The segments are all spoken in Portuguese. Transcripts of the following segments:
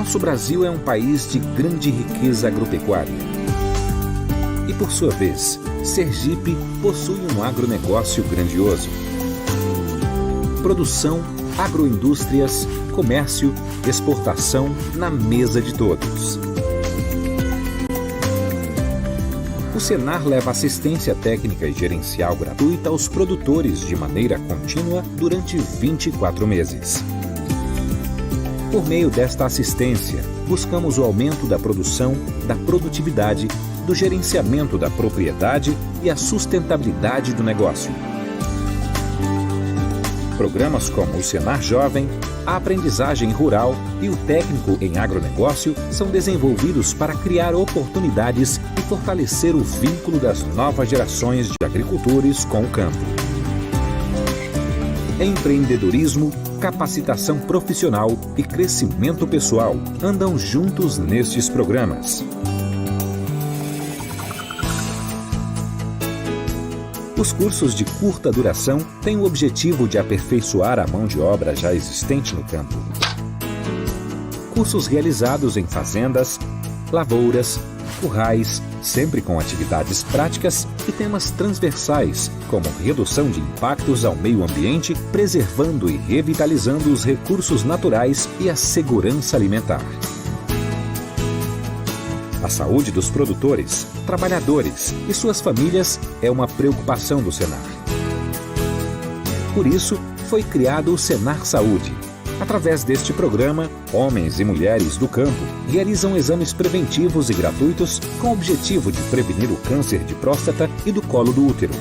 Nosso Brasil é um país de grande riqueza agropecuária. E, por sua vez, Sergipe possui um agronegócio grandioso. Produção, agroindústrias, comércio, exportação na mesa de todos. O Senar leva assistência técnica e gerencial gratuita aos produtores de maneira contínua durante 24 meses. Por meio desta assistência, buscamos o aumento da produção, da produtividade, do gerenciamento da propriedade e a sustentabilidade do negócio. Programas como o Senar Jovem, a aprendizagem rural e o técnico em agronegócio são desenvolvidos para criar oportunidades e fortalecer o vínculo das novas gerações de agricultores com o campo. Empreendedorismo, capacitação profissional e crescimento pessoal andam juntos nestes programas. Os cursos de curta duração têm o objetivo de aperfeiçoar a mão de obra já existente no campo. Cursos realizados em fazendas, lavouras, currais, sempre com atividades práticas e temas transversais, como redução de impactos ao meio ambiente, preservando e revitalizando os recursos naturais e a segurança alimentar. A saúde dos produtores, trabalhadores e suas famílias é uma preocupação do Senar. Por isso, foi criado o Senar Saúde. Através deste programa, homens e mulheres do campo realizam exames preventivos e gratuitos com o objetivo de prevenir o câncer de próstata e do colo do útero.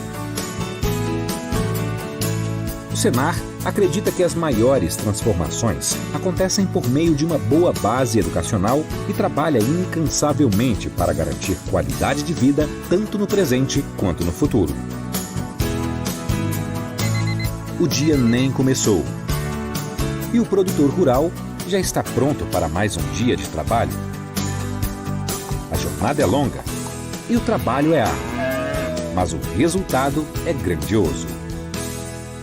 O Senar acredita que as maiores transformações acontecem por meio de uma boa base educacional e trabalha incansavelmente para garantir qualidade de vida tanto no presente quanto no futuro. O dia nem começou. E o produtor rural já está pronto para mais um dia de trabalho. A jornada é longa e o trabalho é árduo, mas o resultado é grandioso.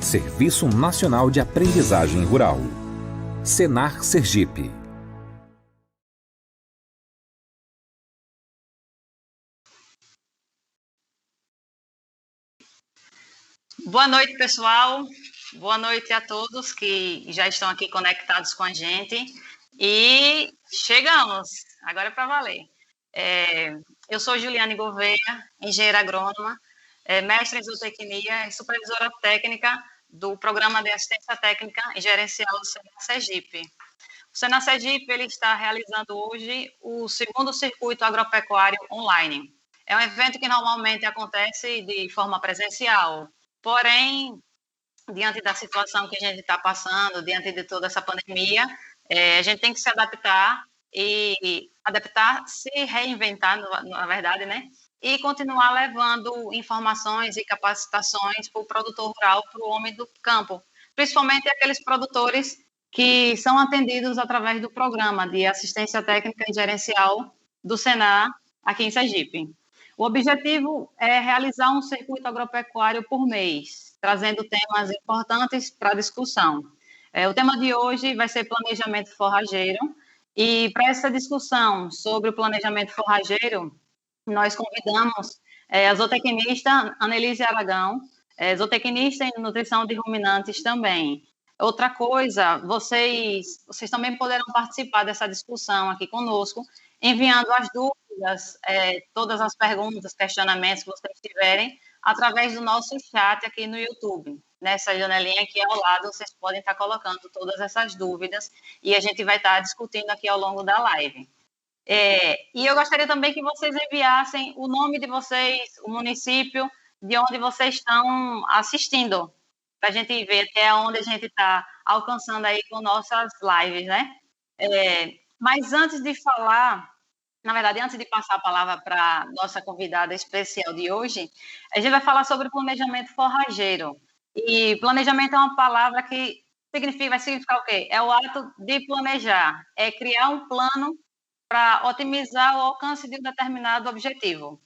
Serviço Nacional de Aprendizagem Rural. Senar Sergipe. Boa noite, pessoal. Boa noite a todos que já estão aqui conectados com a gente. E chegamos, agora é para valer. Eu sou Juliane Gouveia, engenheira agrônoma, mestre em zootecnia e supervisora técnica do Programa de Assistência Técnica e Gerencial do Senar Sergipe. O Senar Sergipe ele está realizando hoje o segundo circuito agropecuário online. É um evento que normalmente acontece de forma presencial, porém, diante da situação que a gente está passando, diante de toda essa pandemia, a gente tem que se adaptar e adaptar, se reinventar, na verdade, né? E continuar levando informações e capacitações para o produtor rural, para o homem do campo, principalmente aqueles produtores que são atendidos através do programa de assistência técnica e gerencial do Senar aqui em Sergipe. O objetivo é realizar um circuito agropecuário por mês, trazendo temas importantes para discussão. O tema de hoje vai ser planejamento forrageiro, e para essa discussão sobre o planejamento forrageiro, nós convidamos a zootecnista Annelise Aragão, zootecnista em nutrição de ruminantes também. Outra coisa, vocês também poderão participar dessa discussão aqui conosco, enviando as dúvidas, todas as perguntas, questionamentos que vocês tiverem, através do nosso chat aqui no YouTube. Nessa janelinha aqui ao lado, vocês podem estar colocando todas essas dúvidas e a gente vai estar discutindo aqui ao longo da live. E eu gostaria também que vocês enviassem o nome de vocês, o município de onde vocês estão assistindo, para a gente ver até onde a gente está alcançando aí com nossas lives, né? Mas antes de falar, na verdade, antes de passar a palavra para a nossa convidada especial de hoje, a gente vai falar sobre planejamento forrageiro. E planejamento é uma palavra que vai significar o quê? É o ato de planejar, é criar um plano para otimizar o alcance de um determinado objetivo.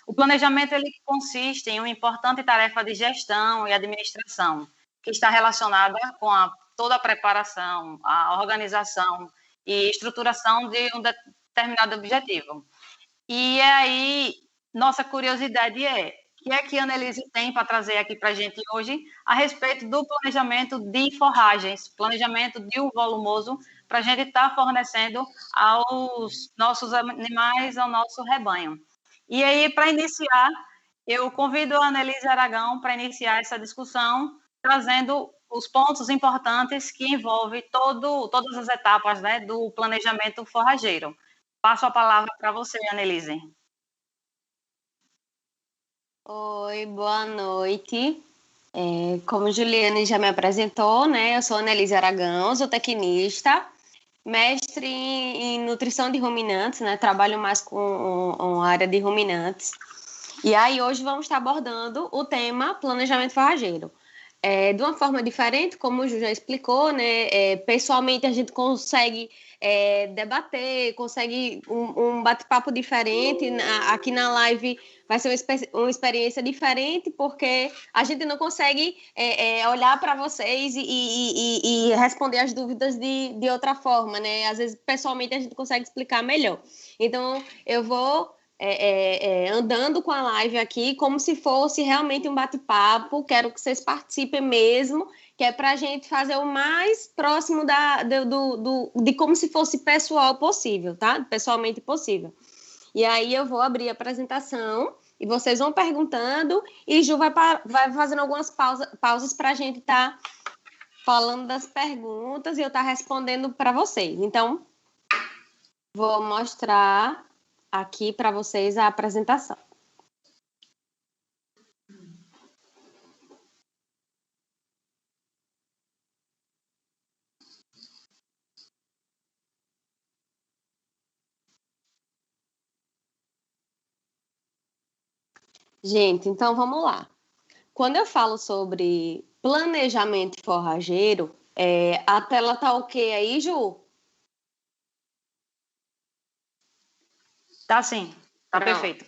O planejamento ele consiste em uma importante tarefa de gestão e administração, que está relacionada com toda a preparação, a organização e estruturação de um determinado objetivo. E aí, nossa curiosidade é, o que é que a Annelise tem para trazer aqui para a gente hoje a respeito do planejamento de forragens, planejamento de um volumoso, para a gente estar fornecendo aos nossos animais, ao nosso rebanho. E aí, para iniciar, eu convido a Annelise Aragão para iniciar essa discussão, trazendo os pontos importantes que envolvem todas as etapas, né, do planejamento forrageiro. Passo a palavra para você, Annelise. Oi, boa noite. Como Juliane já me apresentou, né, eu sou Annelise Aragão, zootecnista, mestre em nutrição de ruminantes, né, trabalho mais com a área de ruminantes. E aí hoje vamos estar abordando o tema planejamento forrageiro. De uma forma diferente, como o Ju já explicou, né, pessoalmente a gente consegue debater, consegue um bate-papo diferente. Aqui na live vai ser uma experiência diferente, porque a gente não consegue olhar para vocês e responder as dúvidas de outra forma, né? Às vezes, pessoalmente, a gente consegue explicar melhor. Então, eu vou andando com a live aqui como se fosse realmente um bate-papo. Quero que vocês participem mesmo, que é para a gente fazer o mais próximo de como se fosse pessoal possível, tá? Pessoalmente possível. E aí eu vou abrir a apresentação e vocês vão perguntando e Ju vai fazendo algumas pausas para a gente estar falando das perguntas e eu estar respondendo para vocês. Então, vou mostrar aqui para vocês a apresentação. Gente, então vamos lá. Quando eu falo sobre planejamento forrageiro, a tela tá ok aí, Ju? Tá sim, tá perfeito.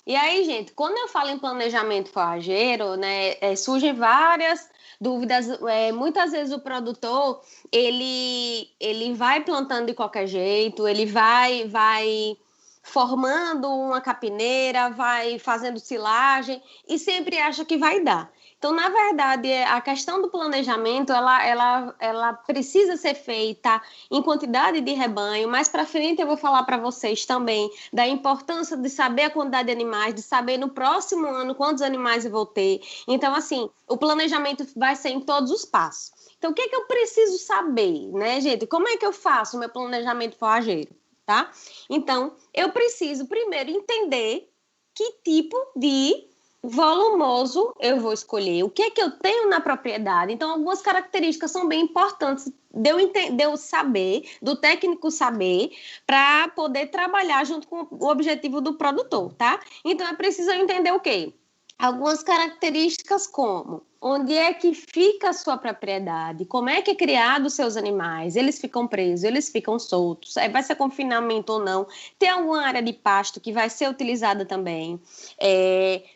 E aí, gente, quando eu falo em planejamento forrageiro, né, surgem várias dúvidas. Muitas vezes o produtor, ele vai plantando de qualquer jeito, ele vai formando uma capineira, vai fazendo silagem e sempre acha que vai dar. Então, na verdade, a questão do planejamento, ela precisa ser feita em quantidade de rebanho. Mais para frente eu vou falar para vocês também da importância de saber a quantidade de animais, de saber no próximo ano quantos animais eu vou ter. Então, assim, o planejamento vai ser em todos os passos. Então, o que é que eu preciso saber, né, gente? Como é que eu faço o meu planejamento forrageiro, tá? Então, eu preciso primeiro entender que tipo de volumoso eu vou escolher, o que é que eu tenho na propriedade. Então, algumas características são bem importantes de eu saber, do técnico saber, para poder trabalhar junto com o objetivo do produtor, tá? Então, é preciso entender o quê? Algumas características como onde é que fica a sua propriedade, como é que é criado os seus animais, eles ficam presos, eles ficam soltos, vai ser confinamento ou não, tem alguma área de pasto que vai ser utilizada também,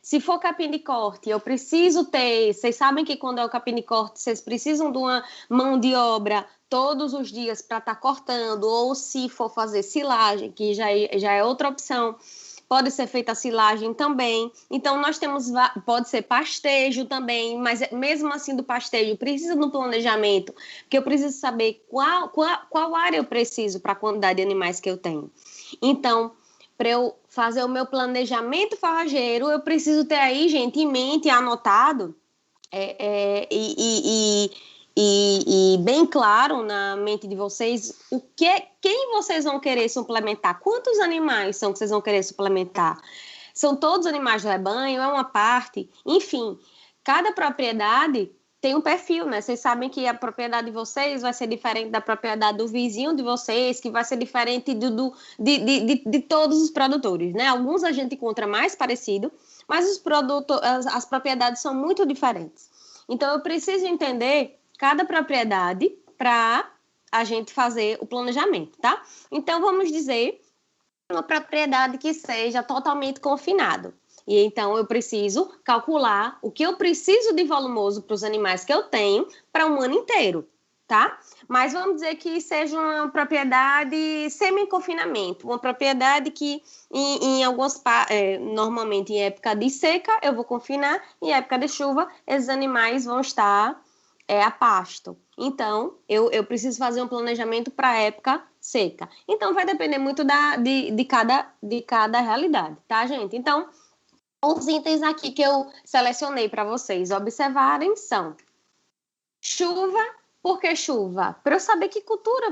se for capim de corte, eu preciso ter, vocês sabem que quando é o capim de corte, vocês precisam de uma mão de obra todos os dias para estar cortando, ou se for fazer silagem, que já é outra opção, pode ser feita a silagem também. Então, nós temos, pode ser pastejo também, mas mesmo assim do pastejo, precisa de um planejamento, porque eu preciso saber qual área eu preciso para a quantidade de animais que eu tenho. Então, para eu fazer o meu planejamento forrageiro, eu preciso ter aí, gente, em mente, anotado, e bem claro na mente de vocês quem vocês vão querer suplementar, quantos animais são que vocês vão querer suplementar, são todos animais do rebanho, é uma parte, enfim, cada propriedade tem um perfil, né? Vocês sabem que a propriedade de vocês vai ser diferente da propriedade do vizinho de vocês, que vai ser diferente de todos os produtores, né? Alguns a gente encontra mais parecido, mas as propriedades são muito diferentes. Então, eu preciso entender cada propriedade para a gente fazer o planejamento, tá? Então, vamos dizer uma propriedade que seja totalmente confinado. E então, eu preciso calcular o que eu preciso de volumoso para os animais que eu tenho para um ano inteiro. tá? Mas vamos dizer que seja uma propriedade semi-confinamento, uma propriedade que normalmente em época de seca eu vou confinar, em época de chuva esses animais vão estar a pasto. Então, eu preciso fazer um planejamento para a época seca. Então, vai depender muito de cada realidade, tá, gente? Então, os itens aqui que eu selecionei para vocês observarem são chuva. Por que chuva? Para eu saber que cultura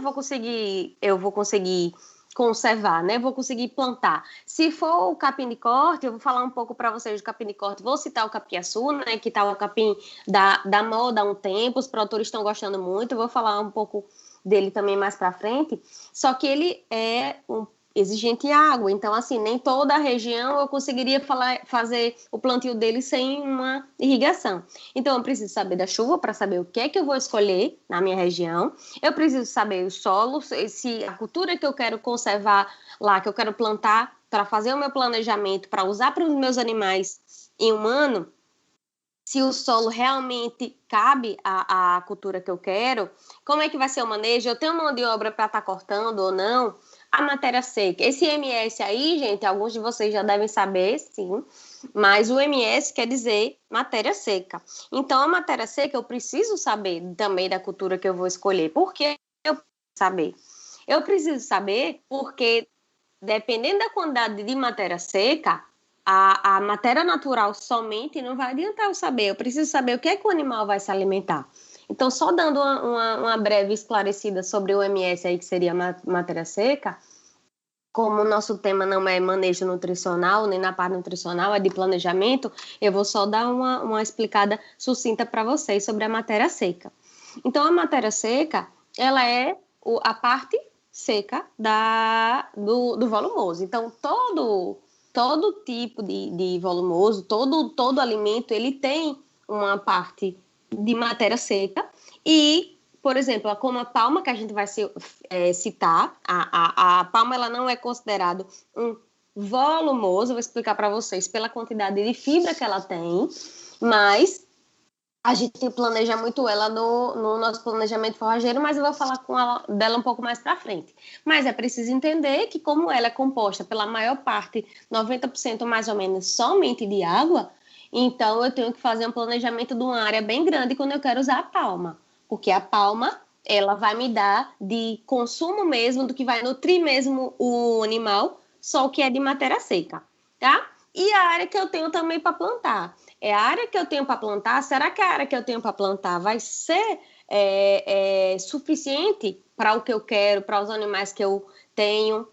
eu vou conseguir conservar, né? Vou conseguir plantar. Se for o capim de corte, eu vou falar um pouco para vocês do capim de corte. Vou citar o capiaçu, né? Que tá o capim da moda há um tempo. Os produtores estão gostando muito. Eu vou falar um pouco dele também mais para frente. Só que ele é exigente em água, então assim, nem toda a região eu conseguiria fazer o plantio dele sem uma irrigação. Então eu preciso saber da chuva para saber o que é que eu vou escolher na minha região, eu preciso saber o solo, se a cultura que eu quero conservar lá, que eu quero plantar para fazer o meu planejamento, para usar para os meus animais em um ano, se o solo realmente cabe à cultura que eu quero, como é que vai ser o manejo, eu tenho mão de obra para estar cortando ou não, a matéria seca. Esse MS aí, gente, alguns de vocês já devem saber, sim, mas o MS quer dizer matéria seca. Então, a matéria seca eu preciso saber também da cultura que eu vou escolher. Por que eu preciso saber? Eu preciso saber porque, dependendo da quantidade de matéria seca, a matéria natural somente não vai adiantar eu saber. Eu preciso saber o que é que o animal vai se alimentar. Então, só dando uma breve esclarecida sobre o MS aí, que seria a matéria seca, como o nosso tema não é manejo nutricional, nem na parte nutricional, é de planejamento, eu vou só dar uma explicada sucinta para vocês sobre a matéria seca. Então, a matéria seca, ela é a parte seca do volumoso. Então, todo tipo de volumoso, todo alimento, ele tem uma parte de matéria seca e, por exemplo, como a palma que a gente vai citar, a palma ela não é considerado um volumoso, vou explicar para vocês pela quantidade de fibra que ela tem, mas a gente planeja muito ela no nosso planejamento forrageiro, mas eu vou falar dela um pouco mais para frente. Mas é preciso entender que como ela é composta pela maior parte, 90% mais ou menos, somente de água, então eu tenho que fazer um planejamento de uma área bem grande quando eu quero usar a palma, porque a palma ela vai me dar de consumo mesmo, do que vai nutrir mesmo o animal, só que é de matéria seca, tá? E a área que eu tenho também para plantar. É a área que eu tenho para plantar, será que a área que eu tenho para plantar vai ser suficiente para o que eu quero, para os animais que eu tenho?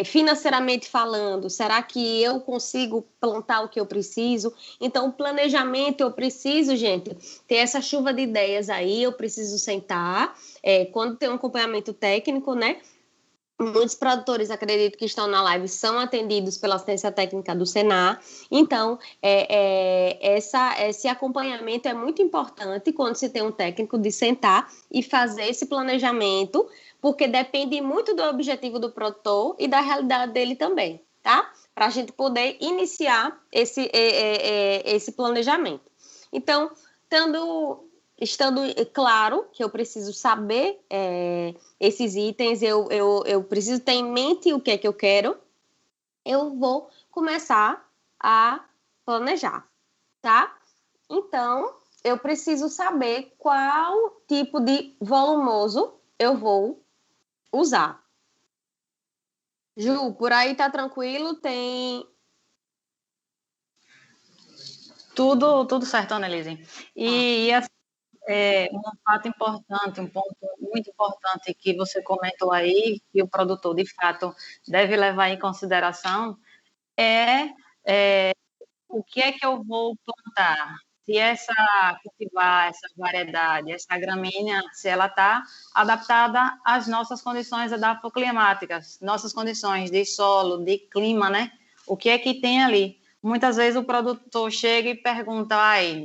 Financeiramente falando, será que eu consigo plantar o que eu preciso? Então, o planejamento, eu preciso, gente, ter essa chuva de ideias aí, eu preciso sentar, quando tem um acompanhamento técnico, né? Muitos produtores, acredito que estão na live, são atendidos pela assistência técnica do Senar. Então, esse acompanhamento é muito importante quando se tem um técnico de sentar e fazer esse planejamento, porque depende muito do objetivo do produtor e da realidade dele também, tá? Para a gente poder iniciar esse planejamento. Então, estando claro que eu preciso saber esses itens, eu preciso ter em mente o que é que eu quero, eu vou começar a planejar, tá? Então, eu preciso saber qual tipo de volumoso eu vou usar. Ju, por aí tá tranquilo? Tem... Tudo certo, Annelise. E assim, um fato importante, um ponto muito importante que você comentou aí, que o produtor, de fato, deve levar em consideração, é o que é que eu vou plantar. Se cultivar essa variedade, essa gramínea, se ela está adaptada às nossas condições edafoclimáticas, nossas condições de solo, de clima, né? O que é que tem ali? Muitas vezes o produtor chega e pergunta,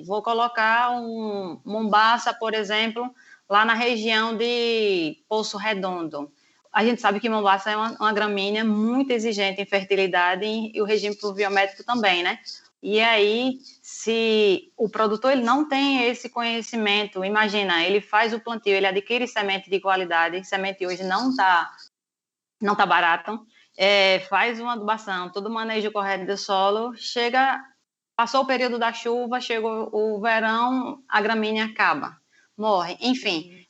vou colocar um mombaça, por exemplo, lá na região de Poço Redondo. A gente sabe que mombaça é uma gramínea muito exigente em fertilidade e o regime pluviométrico também, né? E aí, se o produtor ele não tem esse conhecimento, imagina, ele faz o plantio, ele adquire semente de qualidade, semente hoje não tá barato, faz uma adubação, todo o manejo correto do solo, passou o período da chuva, chegou o verão, a gramínea acaba, morre, enfim.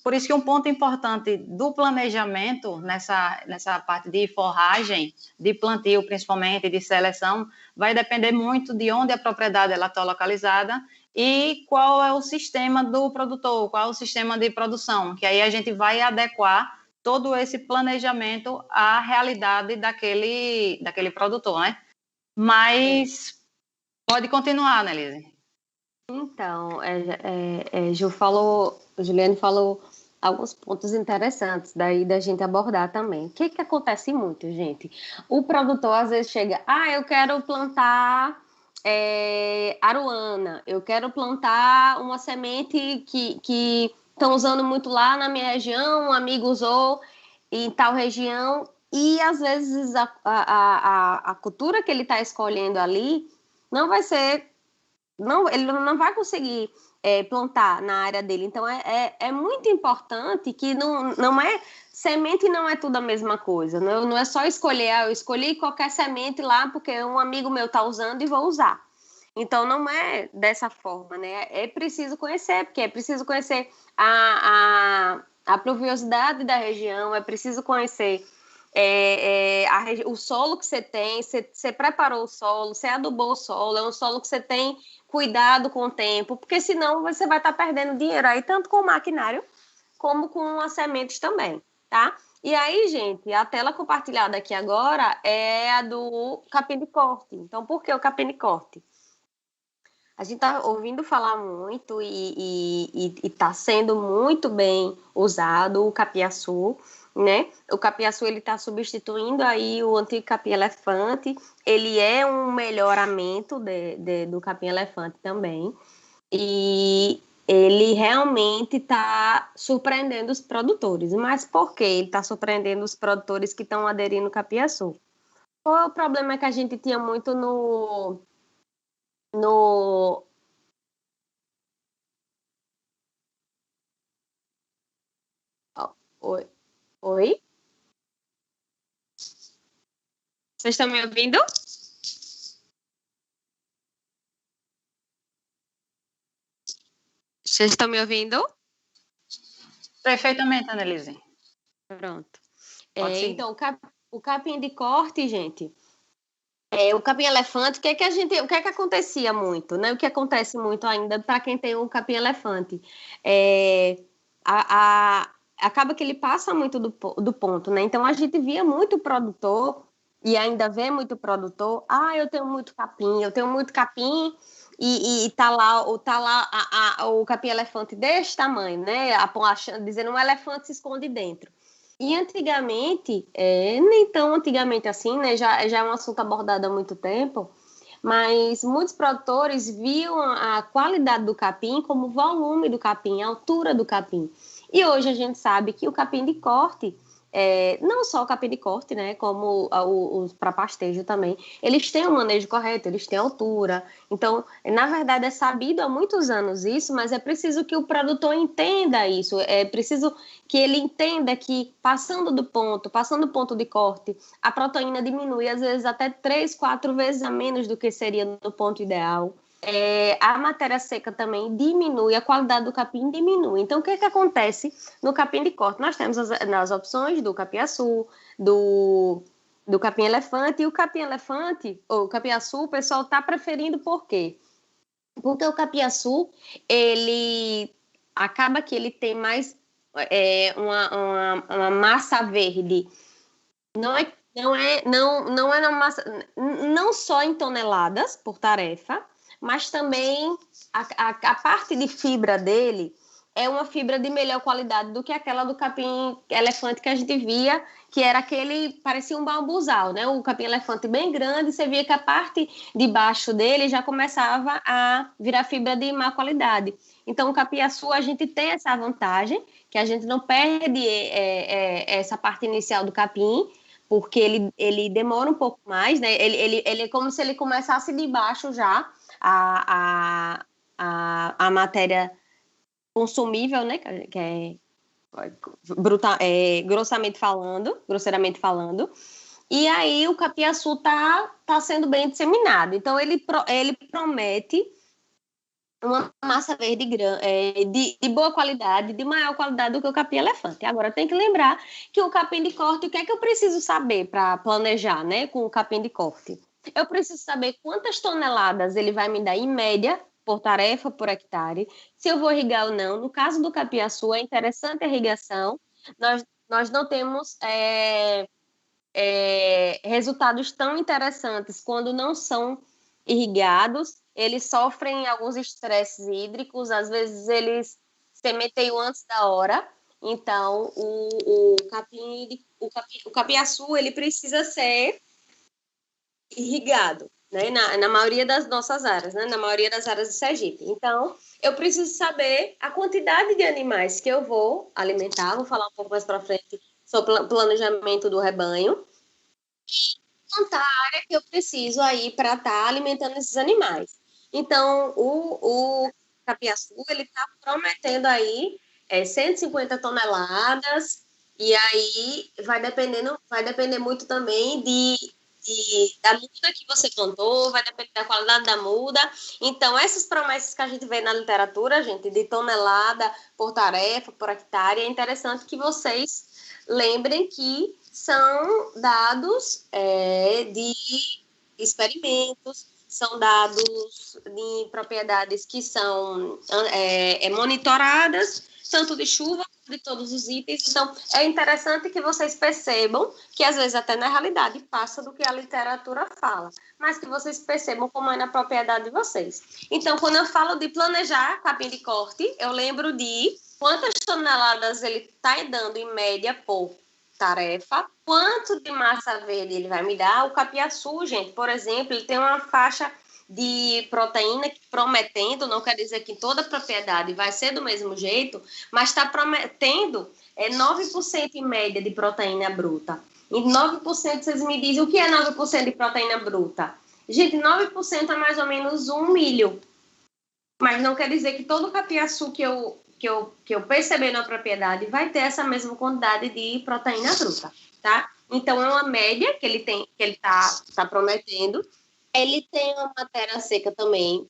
Por isso que um ponto importante do planejamento nessa parte de forragem, de plantio principalmente, de seleção, vai depender muito de onde a propriedade está localizada e qual é o sistema do produtor, qual é o sistema de produção, que aí a gente vai adequar todo esse planejamento à realidade daquele produtor, né? Mas pode continuar, Annelise. Então, Juliane falou alguns pontos interessantes daí da gente abordar também. O que acontece muito, gente? O produtor às vezes chega, eu quero plantar aruana, eu quero plantar uma semente que estão usando muito lá na minha região, um amigo usou em tal região, e às vezes a cultura que ele está escolhendo ali não vai ser, ele não vai conseguir plantar na área dele. Então é muito importante que semente não é tudo a mesma coisa, não é só escolher, eu escolhi qualquer semente lá porque um amigo meu está usando e vou usar. Então, não é dessa forma, né? É preciso conhecer, porque é preciso conhecer a pluviosidade da região, é preciso conhecer o solo que você tem, você preparou o solo, você adubou o solo, é um solo que você tem cuidado com o tempo, porque senão você vai estar perdendo dinheiro aí, tanto com o maquinário, como com as sementes também, tá? E aí, gente, a tela compartilhada aqui agora é a do capim de corte. Então, por que o capim de corte? A gente está ouvindo falar muito e está sendo muito bem usado o capiaçu, né? O capiaçu ele está substituindo aí o antigo capim-elefante. Ele é um melhoramento do capim-elefante também. E ele realmente está surpreendendo os produtores. Mas por que ele está surpreendendo os produtores que estão aderindo ao capiaçu? Qual é o problema que a gente tinha muito no Oi? Oi? Vocês estão me ouvindo? Vocês estão me ouvindo? Perfeitamente, Annelise. Pronto. Então, o capim de corte, gente, o capim-elefante, o que é que acontecia muito, né? O que acontece muito ainda para quem tem um capim-elefante? Acaba que ele passa muito do ponto, né? Então, a gente via muito produtor, e ainda vê muito produtor, eu tenho muito capim, e tá lá o capim-elefante desse tamanho, né? Dizendo um elefante se esconde dentro. E antigamente, nem tão antigamente assim, né? Já é um assunto abordado há muito tempo, mas muitos produtores viam a qualidade do capim como o volume do capim, a altura do capim. E hoje a gente sabe que o capim de corte, não só o capim de corte, né, como os para pastejo também, eles têm um manejo correto, eles têm altura. Então, na verdade, é sabido há muitos anos isso, mas é preciso que o produtor entenda isso, é preciso que ele entenda que passando o ponto de corte, a proteína diminui, às vezes até 3, 4 vezes a menos do que seria no ponto ideal. A matéria seca também diminui, a qualidade do capim diminui. Então, o que acontece no capim de corte? Nós temos as opções do capiaçu, do capim-elefante, e o capim-elefante, ou o capiaçu, o pessoal está preferindo por quê? Porque o capiaçu, ele acaba que ele tem mais uma massa verde. Não é uma massa, não só em toneladas por tarefa, mas também a parte de fibra dele é uma fibra de melhor qualidade do que aquela do capim-elefante que a gente via, que era aquele, parecia um bambuzal, né? O capim-elefante bem grande, você via que a parte de baixo dele já começava a virar fibra de má qualidade. Então, o capiaçu, a gente tem essa vantagem, que a gente não perde essa parte inicial do capim, porque ele demora um pouco mais, né? Ele é como se ele começasse de baixo já a matéria consumível, né? Que é grosseiramente falando. E aí o capiaçu tá sendo bem disseminado. Então ele promete uma massa verde de boa qualidade, de maior qualidade do que o capim-elefante. Agora, tem que lembrar que o capim de corte, o que é que eu preciso saber para planejar, né, com o capim de corte? Eu preciso saber quantas toneladas ele vai me dar em média, por tarefa, por hectare, se eu vou irrigar ou não. No caso do capiaçu, é interessante a irrigação. Nós não temos resultados tão interessantes quando não são irrigados. Eles sofrem alguns estresses hídricos, às vezes eles sementeiam antes da hora. Então, o capiaçu, ele precisa ser irrigado, né? Na maioria das nossas áreas, né? Na maioria das áreas do Sergipe. Então, eu preciso saber a quantidade de animais que eu vou alimentar. Vou falar um pouco mais para frente sobre o planejamento do rebanho. Quanto a área que eu preciso aí para estar alimentando esses animais. Então, o capiaçu, ele está prometendo aí 150 toneladas, e aí vai depender muito também da muda que você plantou, vai depender da qualidade da muda. Então, essas promessas que a gente vê na literatura, gente, de tonelada por tarefa, por hectare, é interessante que vocês lembrem que são dados de experimentos, são dados de propriedades que são monitoradas, tanto de chuva como de todos os itens. Então, é interessante que vocês percebam que, às vezes, até na realidade, passa do que a literatura fala, mas que vocês percebam como é na propriedade de vocês. Então, quando eu falo de planejar capim de corte, eu lembro de quantas toneladas ele está dando, em média, por tarefa, quanto de massa verde ele vai me dar. O capiaçu, gente, por exemplo, ele tem uma faixa de proteína prometendo, não quer dizer que toda propriedade vai ser do mesmo jeito, mas está prometendo 9% em média de proteína bruta. E 9%, vocês me dizem, o que é 9% de proteína bruta? Gente, 9% é mais ou menos 1 milho. Mas não quer dizer que todo capiaçu que eu perceber na propriedade vai ter essa mesma quantidade de proteína bruta, tá? Então, é uma média que ele tá prometendo. Ele tem uma matéria seca também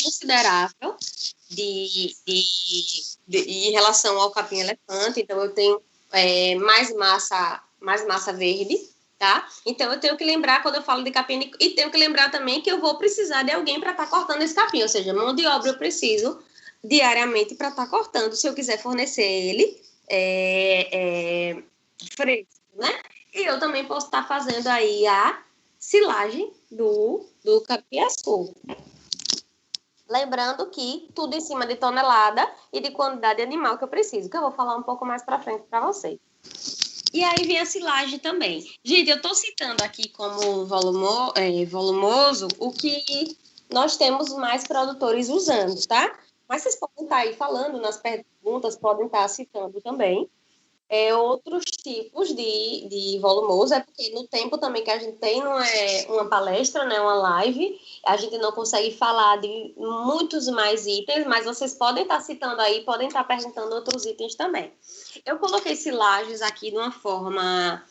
considerável em relação ao capim-elefante. Então, eu tenho mais massa verde, tá? Então, eu tenho que lembrar, quando eu falo de capim, e tenho que lembrar também que eu vou precisar de alguém para estar cortando esse capim, ou seja, mão de obra eu preciso diariamente para estar cortando, se eu quiser fornecer ele fresco, né? E eu também posso estar fazendo aí a silagem do capiaçu. Lembrando que tudo em cima de tonelada e de quantidade de animal que eu preciso, que eu vou falar um pouco mais para frente para vocês. E aí vem a silagem também. Gente, eu estou citando aqui como volumoso o que nós temos mais produtores usando, tá? Mas vocês podem estar aí falando nas perguntas, podem estar citando também outros tipos de volumoso. É porque no tempo também que a gente tem, não é uma palestra, né, uma live, a gente não consegue falar de muitos mais itens, mas vocês podem estar citando aí, podem estar perguntando outros itens também. Eu coloquei silagens aqui de uma forma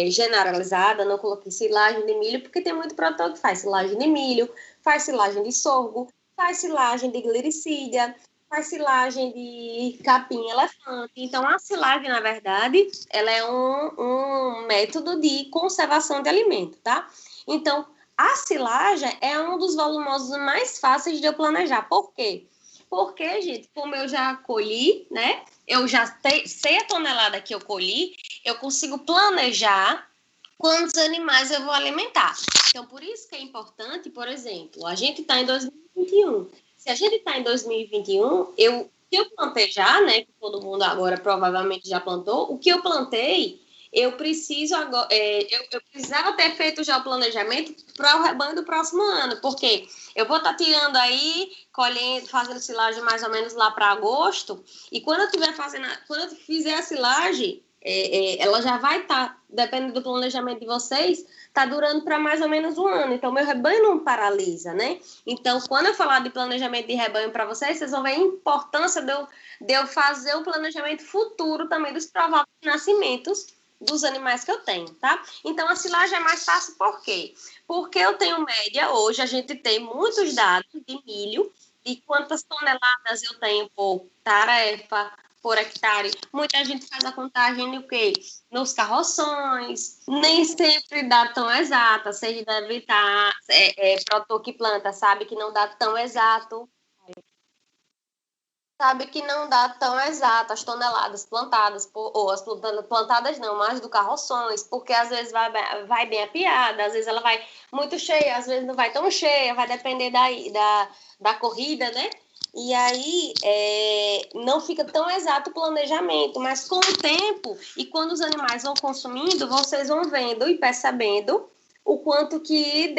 generalizada, não coloquei silagem de milho, porque tem muito produtor que faz silagem de milho, faz silagem de sorgo, faz silagem de glicídia, faz silagem de capim-elefante. Então, a silagem, na verdade, ela é um método de conservação de alimento, tá? Então, a silagem é um dos volumosos mais fáceis de eu planejar. Por quê? Porque, gente, como eu já colhi, né? Eu já sei a tonelada que eu colhi, eu consigo planejar quantos animais eu vou alimentar. Então, por isso que é importante, por exemplo, a gente está em 2021. Se a gente está em 2021, se eu plantei já, né, que todo mundo agora provavelmente já plantou, o que eu plantei, eu preciso agora, eu precisava ter feito já o planejamento para o rebanho do próximo ano, porque eu vou estar tirando aí, colhendo, fazendo silagem mais ou menos lá para agosto, e quando eu fizer a silagem, ela já vai estar, dependendo do planejamento de vocês, está durando para mais ou menos um ano. Então, meu rebanho não paralisa, né? Então, quando eu falar de planejamento de rebanho para vocês, vocês vão ver a importância de eu fazer o planejamento futuro também dos prováveis nascimentos dos animais que eu tenho, tá? Então, a silagem é mais fácil por quê? Porque eu tenho média, hoje a gente tem muitos dados de milho, de quantas toneladas eu tenho por tarefa, por hectare. Muita gente faz a contagem no quê? Nos carroções, nem sempre dá tão exata, vocês devem estar, produtor que planta, sabe que não dá tão exato, as toneladas plantadas, ou as plantadas não, mais do carroções, porque às vezes vai bem apiada, às vezes ela vai muito cheia, às vezes não vai tão cheia, vai depender da corrida, né? E aí não fica tão exato o planejamento, mas com o tempo e quando os animais vão consumindo, vocês vão vendo e percebendo o quanto que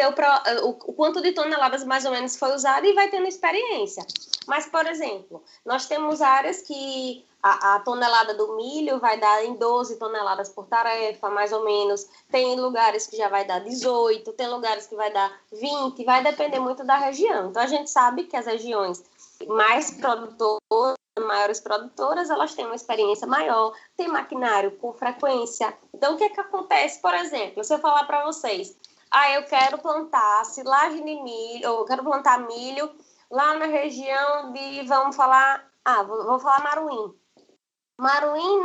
o quanto de toneladas mais ou menos foi usado e vai tendo experiência. Mas, por exemplo, nós temos áreas que a tonelada do milho vai dar em 12 toneladas por tarefa, mais ou menos. Tem lugares que já vai dar 18, tem lugares que vai dar 20, vai depender muito da região. Então, a gente sabe que as regiões mais produtoras, maiores produtoras, elas têm uma experiência maior, tem maquinário com frequência. Então, o que acontece, por exemplo, se eu falar para vocês, eu quero plantar silagem de milho, ou eu quero plantar milho lá na região de, vamos falar, vou falar Maruim. Maruim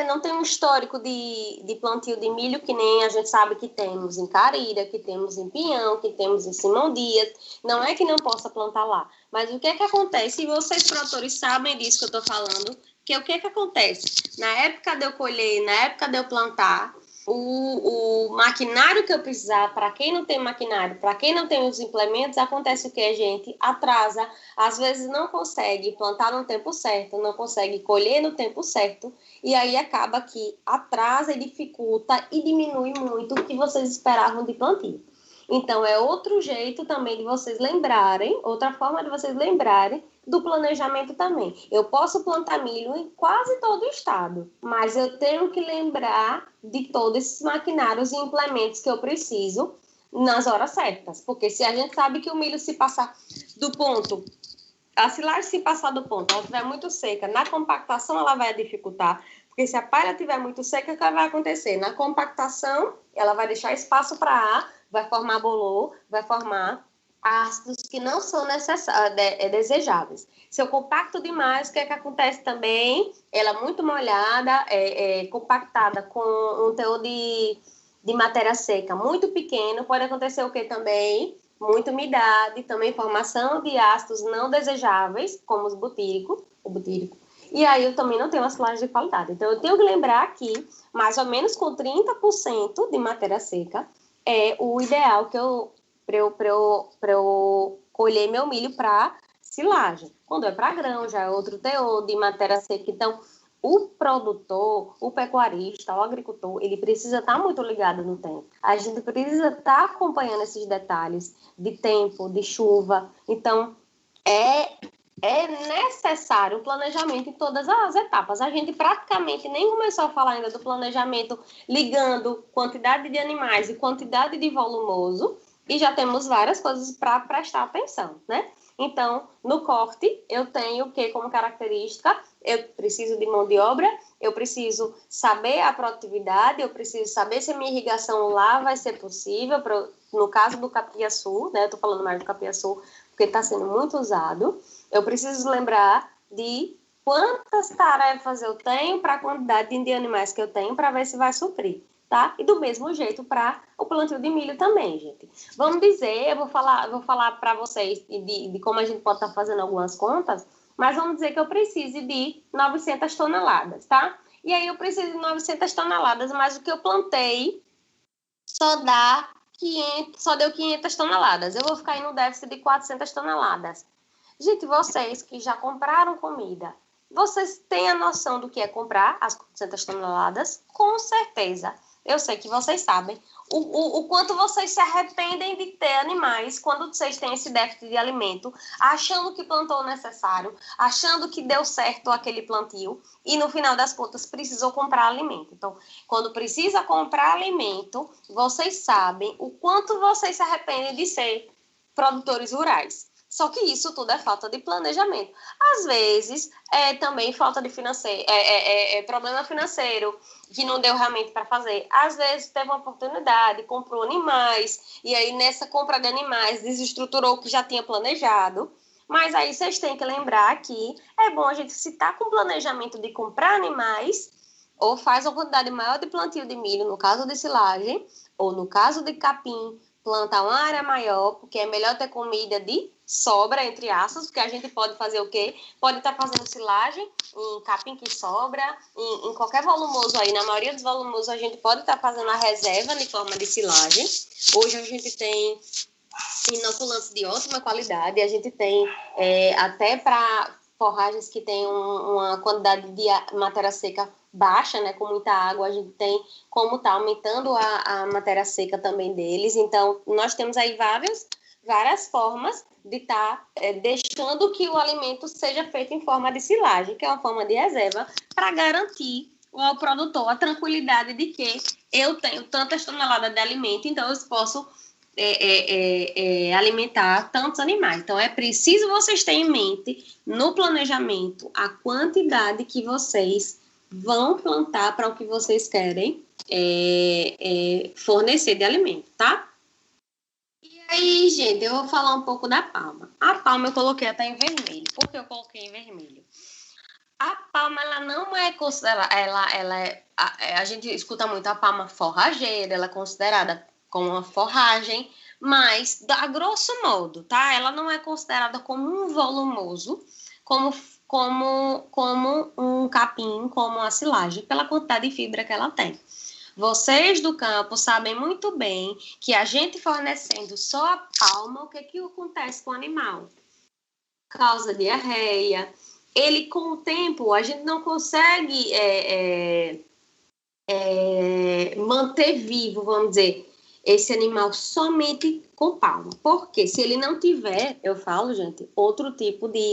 não tem um histórico de plantio de milho que nem a gente sabe que temos em Carira, que temos em Pinhão, que temos em Simão Dias. Não é que não possa plantar lá. Mas o que acontece? E vocês, produtores, sabem disso que eu estou falando, que o que acontece? Na época de eu colher, na época de eu plantar, o maquinário que eu precisar, para quem não tem maquinário, para quem não tem os implementos, acontece o que a gente atrasa, às vezes não consegue plantar no tempo certo, não consegue colher no tempo certo, e aí acaba que atrasa e dificulta e diminui muito o que vocês esperavam de plantio. Então, é outro jeito também de vocês lembrarem, outra forma de vocês lembrarem do planejamento também. Eu posso plantar milho em quase todo o estado, mas eu tenho que lembrar de todos esses maquinários e implementos que eu preciso nas horas certas. Porque se a gente sabe que o milho se passar do ponto, a silagem se passar do ponto, ela estiver muito seca, na compactação ela vai dificultar. Porque se a palha estiver muito seca, o que vai acontecer? Na compactação, ela vai deixar espaço para ar, vai formar bolor, vai formar ácidos que não são desejáveis. Se eu compacto demais, o que acontece também? Ela é muito molhada, compactada com um teor de matéria seca muito pequeno, pode acontecer o que também? Muita umidade, também formação de ácidos não desejáveis, como o butírico. E aí eu também não tenho uma silagem de qualidade. Então, eu tenho que lembrar que mais ou menos com 30% de matéria seca é o ideal para eu colher meu milho para silagem. Quando é para grão, já é outro teor de matéria seca. Então, o produtor, o pecuarista, o agricultor, ele precisa estar muito ligado no tempo. A gente precisa estar acompanhando esses detalhes de tempo, de chuva. Então, é necessário o planejamento em todas as etapas. A gente praticamente nem começou a falar ainda do planejamento ligando quantidade de animais e quantidade de volumoso, e já temos várias coisas para prestar atenção, né? Então, no corte, eu tenho o que como característica? Eu preciso de mão de obra, eu preciso saber a produtividade, eu preciso saber se a minha irrigação lá vai ser possível, no caso do capiaçu, né? Eu estou falando mais do capiaçu, porque está sendo muito usado. Eu preciso lembrar de quantas tarefas eu tenho para a quantidade de animais que eu tenho para ver se vai suprir, tá? E do mesmo jeito para o plantio de milho também, gente. Vamos dizer, eu vou falar para vocês de como a gente pode estar fazendo algumas contas, mas vamos dizer que eu preciso de 900 toneladas, tá? E aí eu preciso de 900 toneladas, mas o que eu plantei só deu 500 toneladas. Eu vou ficar aí no déficit de 400 toneladas. Gente, vocês que já compraram comida, vocês têm a noção do que é comprar as 400 toneladas? Com certeza. eu sei que vocês sabem o quanto vocês se arrependem de ter animais quando vocês têm esse déficit de alimento, achando que plantou o necessário, achando que deu certo aquele plantio e no final das contas precisou comprar alimento. Então, quando precisa comprar alimento, vocês sabem o quanto vocês se arrependem de ser produtores rurais. Só que isso tudo é falta de planejamento. Às vezes, é também falta de problema financeiro, que não deu realmente para fazer. Às vezes, teve uma oportunidade, comprou animais, e aí nessa compra de animais desestruturou o que já tinha planejado. Mas aí vocês têm que lembrar que é bom a gente, se está com planejamento de comprar animais, ou faz uma quantidade maior de plantio de milho, no caso de silagem, ou no caso de capim, plantar uma área maior, porque é melhor ter comida de sobra, entre aspas, porque a gente pode fazer o quê? Pode estar fazendo silagem em capim que sobra, em qualquer volumoso aí, na maioria dos volumosos a gente pode estar fazendo a reserva em forma de silagem. Hoje a gente tem inoculantes de ótima qualidade, a gente tem até para forragens que tem uma quantidade de matéria seca baixa, né, com muita água, a gente tem como tá aumentando a matéria seca também deles. Então, nós temos aí várias formas de estar deixando que o alimento seja feito em forma de silagem, que é uma forma de reserva, para garantir ao produtor a tranquilidade de que eu tenho tantas toneladas de alimento, então eu posso alimentar tantos animais. Então, é preciso vocês terem em mente, no planejamento, a quantidade que vocês vão plantar para o que vocês querem fornecer de alimento, tá? E aí, gente, eu vou falar um pouco da palma. A palma eu coloquei até em vermelho. Por que eu coloquei em vermelho? A palma, ela não é considerada... a gente escuta muito a palma forrageira, ela é considerada como uma forragem, mas, a grosso modo, tá? Ela não é considerada como um volumoso, como um capim, como uma silagem, pela quantidade de fibra que ela tem. Vocês do campo sabem muito bem que a gente fornecendo só a palma, o que acontece com o animal? Causa diarreia. Ele, com o tempo, a gente não consegue manter vivo, vamos dizer, esse animal somente com palma. Porque se ele não tiver, eu falo, gente, outro tipo de...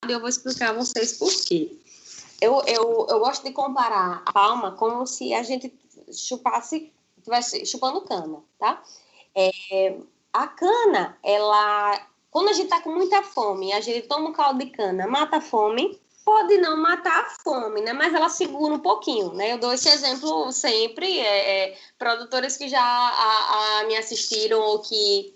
Eu vou explicar a vocês por quê. Eu gosto de comparar a palma como se a gente estivesse chupando cana, tá? A cana, quando a gente tá com muita fome, a gente toma um caldo de cana, mata a fome, pode não matar a fome, né? Mas ela segura um pouquinho, né? Eu dou esse exemplo sempre, produtores que já me assistiram ou que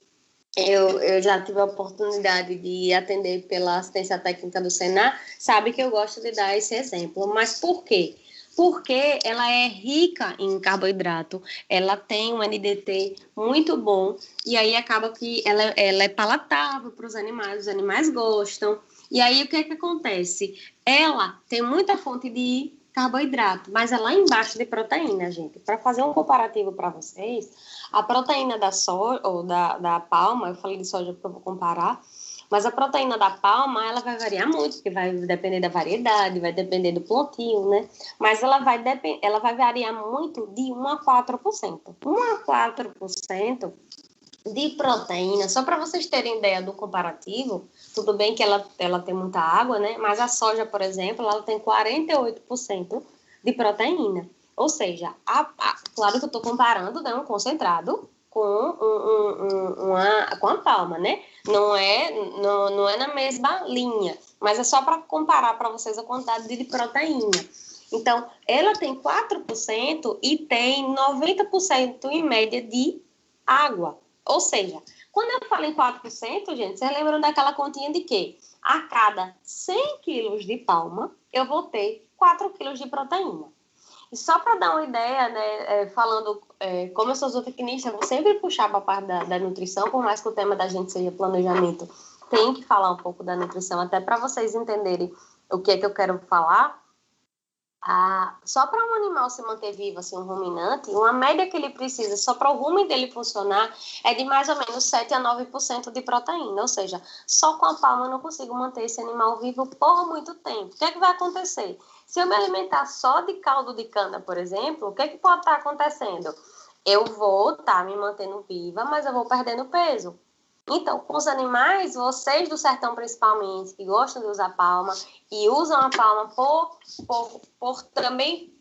eu já tive a oportunidade de atender pela assistência técnica do Senar, sabe que eu gosto de dar esse exemplo. Mas por quê? Porque ela é rica em carboidrato, ela tem um NDT muito bom, e aí acaba que ela é palatável para os animais gostam. E aí o que acontece? Ela tem muita fonte de carboidrato, mas é lá embaixo de proteína, gente. Para fazer um comparativo para vocês, a proteína da soja, ou da palma, eu falei de soja porque eu vou comparar, mas a proteína da palma, ela vai variar muito, porque vai depender da variedade, vai depender do plantio, né? Mas ela vai variar muito de 1 a 4%. 1 a 4% de proteína, só para vocês terem ideia do comparativo, tudo bem que ela tem muita água, né? Mas a soja, por exemplo, ela tem 48% de proteína. Ou seja, claro que eu estou comparando, né, um concentrado com a palma, né? Não é na mesma linha, mas é só para comparar para vocês a quantidade de proteína. Então, ela tem 4% e tem 90% em média de água. Ou seja, quando eu falo em 4%, gente, vocês lembram daquela continha de quê? A cada 100 quilos de palma, eu vou ter 4 quilos de proteína. E só para dar uma ideia, né, falando, como eu sou zootecnista, eu vou sempre puxar para a parte da nutrição, por mais que o tema da gente seja planejamento, tem que falar um pouco da nutrição, até para vocês entenderem o que é que eu quero falar. Só para um animal se manter vivo, assim, um ruminante, uma média que ele precisa, só para o rumen dele funcionar, é de mais ou menos 7 a 9% de proteína. Ou seja, só com a palma eu não consigo manter esse animal vivo por muito tempo. O que é que vai acontecer? Se eu me alimentar só de caldo de cana, por exemplo, o que é que pode estar acontecendo? Eu vou estar me mantendo viva, mas eu vou perdendo peso. Então, com os animais, vocês do sertão principalmente, que gostam de usar palma e usam a palma por também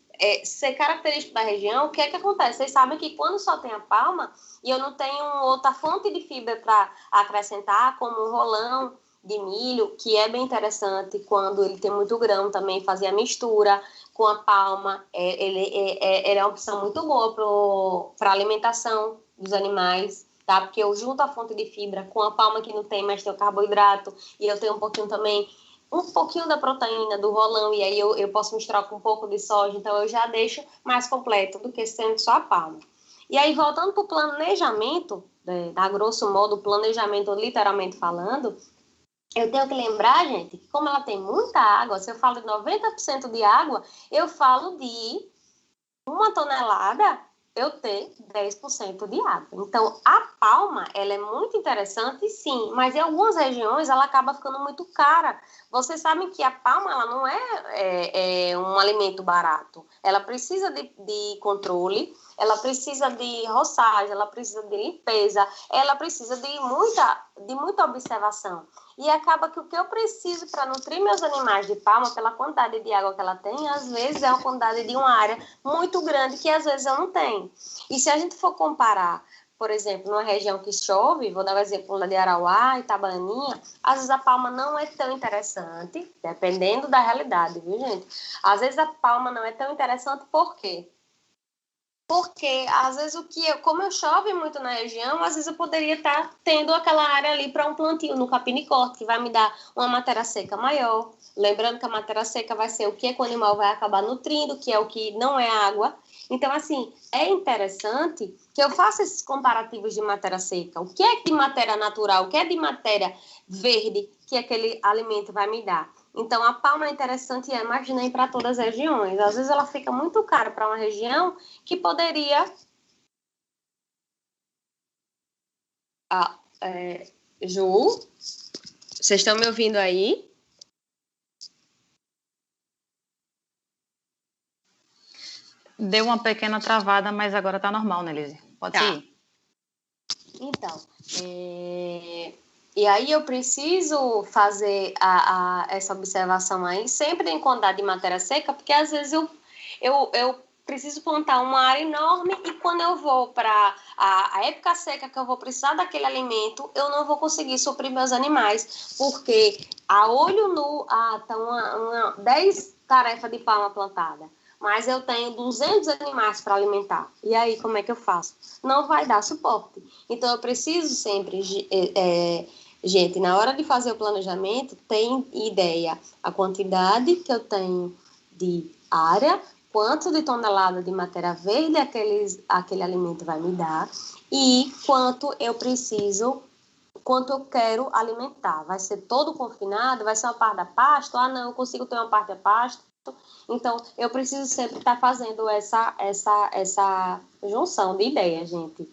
ser característico da região, o que é que acontece? Vocês sabem que quando só tem a palma e eu não tenho outra fonte de fibra para acrescentar, como um rolão de milho, que é bem interessante quando ele tem muito grão também, fazer a mistura com a palma, ele é uma opção muito boa para a alimentação dos animais. Tá? Porque eu junto a fonte de fibra com a palma que não tem, mas tem o carboidrato, e eu tenho um pouquinho também, um pouquinho da proteína do rolão, e aí eu posso misturar com um pouco de soja, então eu já deixo mais completo do que sendo só a palma. E aí, voltando para o planejamento, a grosso modo, o planejamento literalmente falando, eu tenho que lembrar, gente, que como ela tem muita água, se eu falo de 90% de água, eu falo de 1 tonelada eu ter 10% de água. Então, a palma, ela é muito interessante, sim, mas em algumas regiões ela acaba ficando muito cara. Vocês sabem que a palma, ela não é um alimento barato. Ela precisa de controle, ela precisa de roçagem, ela precisa de limpeza, ela precisa de muita observação. E acaba que o que eu preciso para nutrir meus animais de palma, pela quantidade de água que ela tem, às vezes é uma quantidade de uma área muito grande que às vezes eu não tenho. E se a gente for comparar, por exemplo, numa região que chove, vou dar o exemplo de Arauá, Itabaianinha, às vezes a palma não é tão interessante, dependendo da realidade, viu, gente? Às vezes a palma não é tão interessante, por quê? Porque, às vezes, como eu chove muito na região, às vezes eu poderia estar tendo aquela área ali para um plantio no capim-corte, que vai me dar uma matéria seca maior. Lembrando que a matéria seca vai ser o que o animal vai acabar nutrindo, que é o que não é água. Então, assim, é interessante que eu faça esses comparativos de matéria seca. O que é de matéria natural, o que é de matéria verde que aquele alimento vai me dar. Então, a palma é interessante e é imaginei para todas as regiões. Às vezes ela fica muito cara para uma região que poderia... Ju, vocês estão me ouvindo aí? Deu uma pequena travada, mas agora está normal, né, Lise? Pode ir. Então, e aí eu preciso fazer essa observação aí, sempre em quantidade de matéria seca, porque às vezes eu preciso plantar uma área enorme e quando eu vou para a época seca que eu vou precisar daquele alimento, eu não vou conseguir suprir meus animais, porque a olho nu, tá 10 tarefas de palma plantada, mas eu tenho 200 animais para alimentar. E aí, como é que eu faço? Não vai dar suporte. Então, eu preciso sempre... gente, na hora de fazer o planejamento, tem ideia a quantidade que eu tenho de área, quanto de tonelada de matéria verde aquele alimento vai me dar e quanto eu preciso, quanto eu quero alimentar. Vai ser todo confinado? Vai ser uma parte da pasto? Ah, não, eu consigo ter uma parte da pasto. Então, eu preciso sempre estar fazendo essa junção de ideias, gente.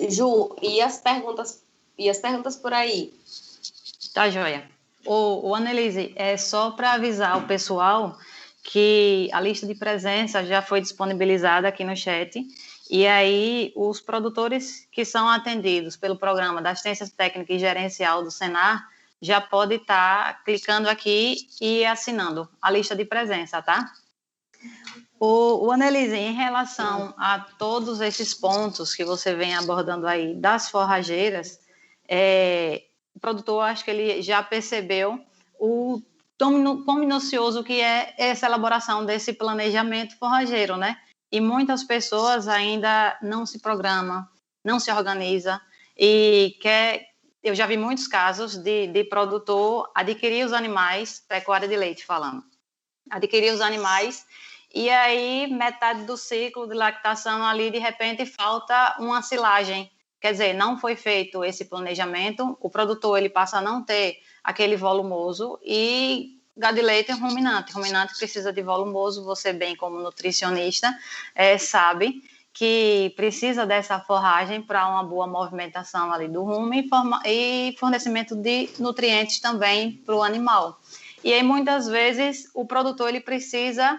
Ju, e as perguntas por aí? Tá, joia. O Annelise, é só para avisar o pessoal que a lista de presença já foi disponibilizada aqui no chat, e aí os produtores que são atendidos pelo programa da Assistência Técnica e Gerencial do Senar já pode estar clicando aqui e assinando a lista de presença, tá? O Annelise, em relação a todos esses pontos que você vem abordando aí das forrageiras, o produtor, acho que ele já percebeu o quão minucioso que é essa elaboração desse planejamento forrageiro, né? E muitas pessoas ainda não se programam, não se organizam e eu já vi muitos casos de produtor adquirir os animais, pecuária de leite falando, adquirir os animais e aí metade do ciclo de lactação ali, de repente, falta uma silagem. Quer dizer, não foi feito esse planejamento, o produtor ele passa a não ter aquele volumoso e gado de leite é ruminante. Ruminante precisa de volumoso, você bem como nutricionista sabe que precisa dessa forragem para uma boa movimentação ali do rumo e fornecimento de nutrientes também para o animal. E aí, muitas vezes, o produtor ele precisa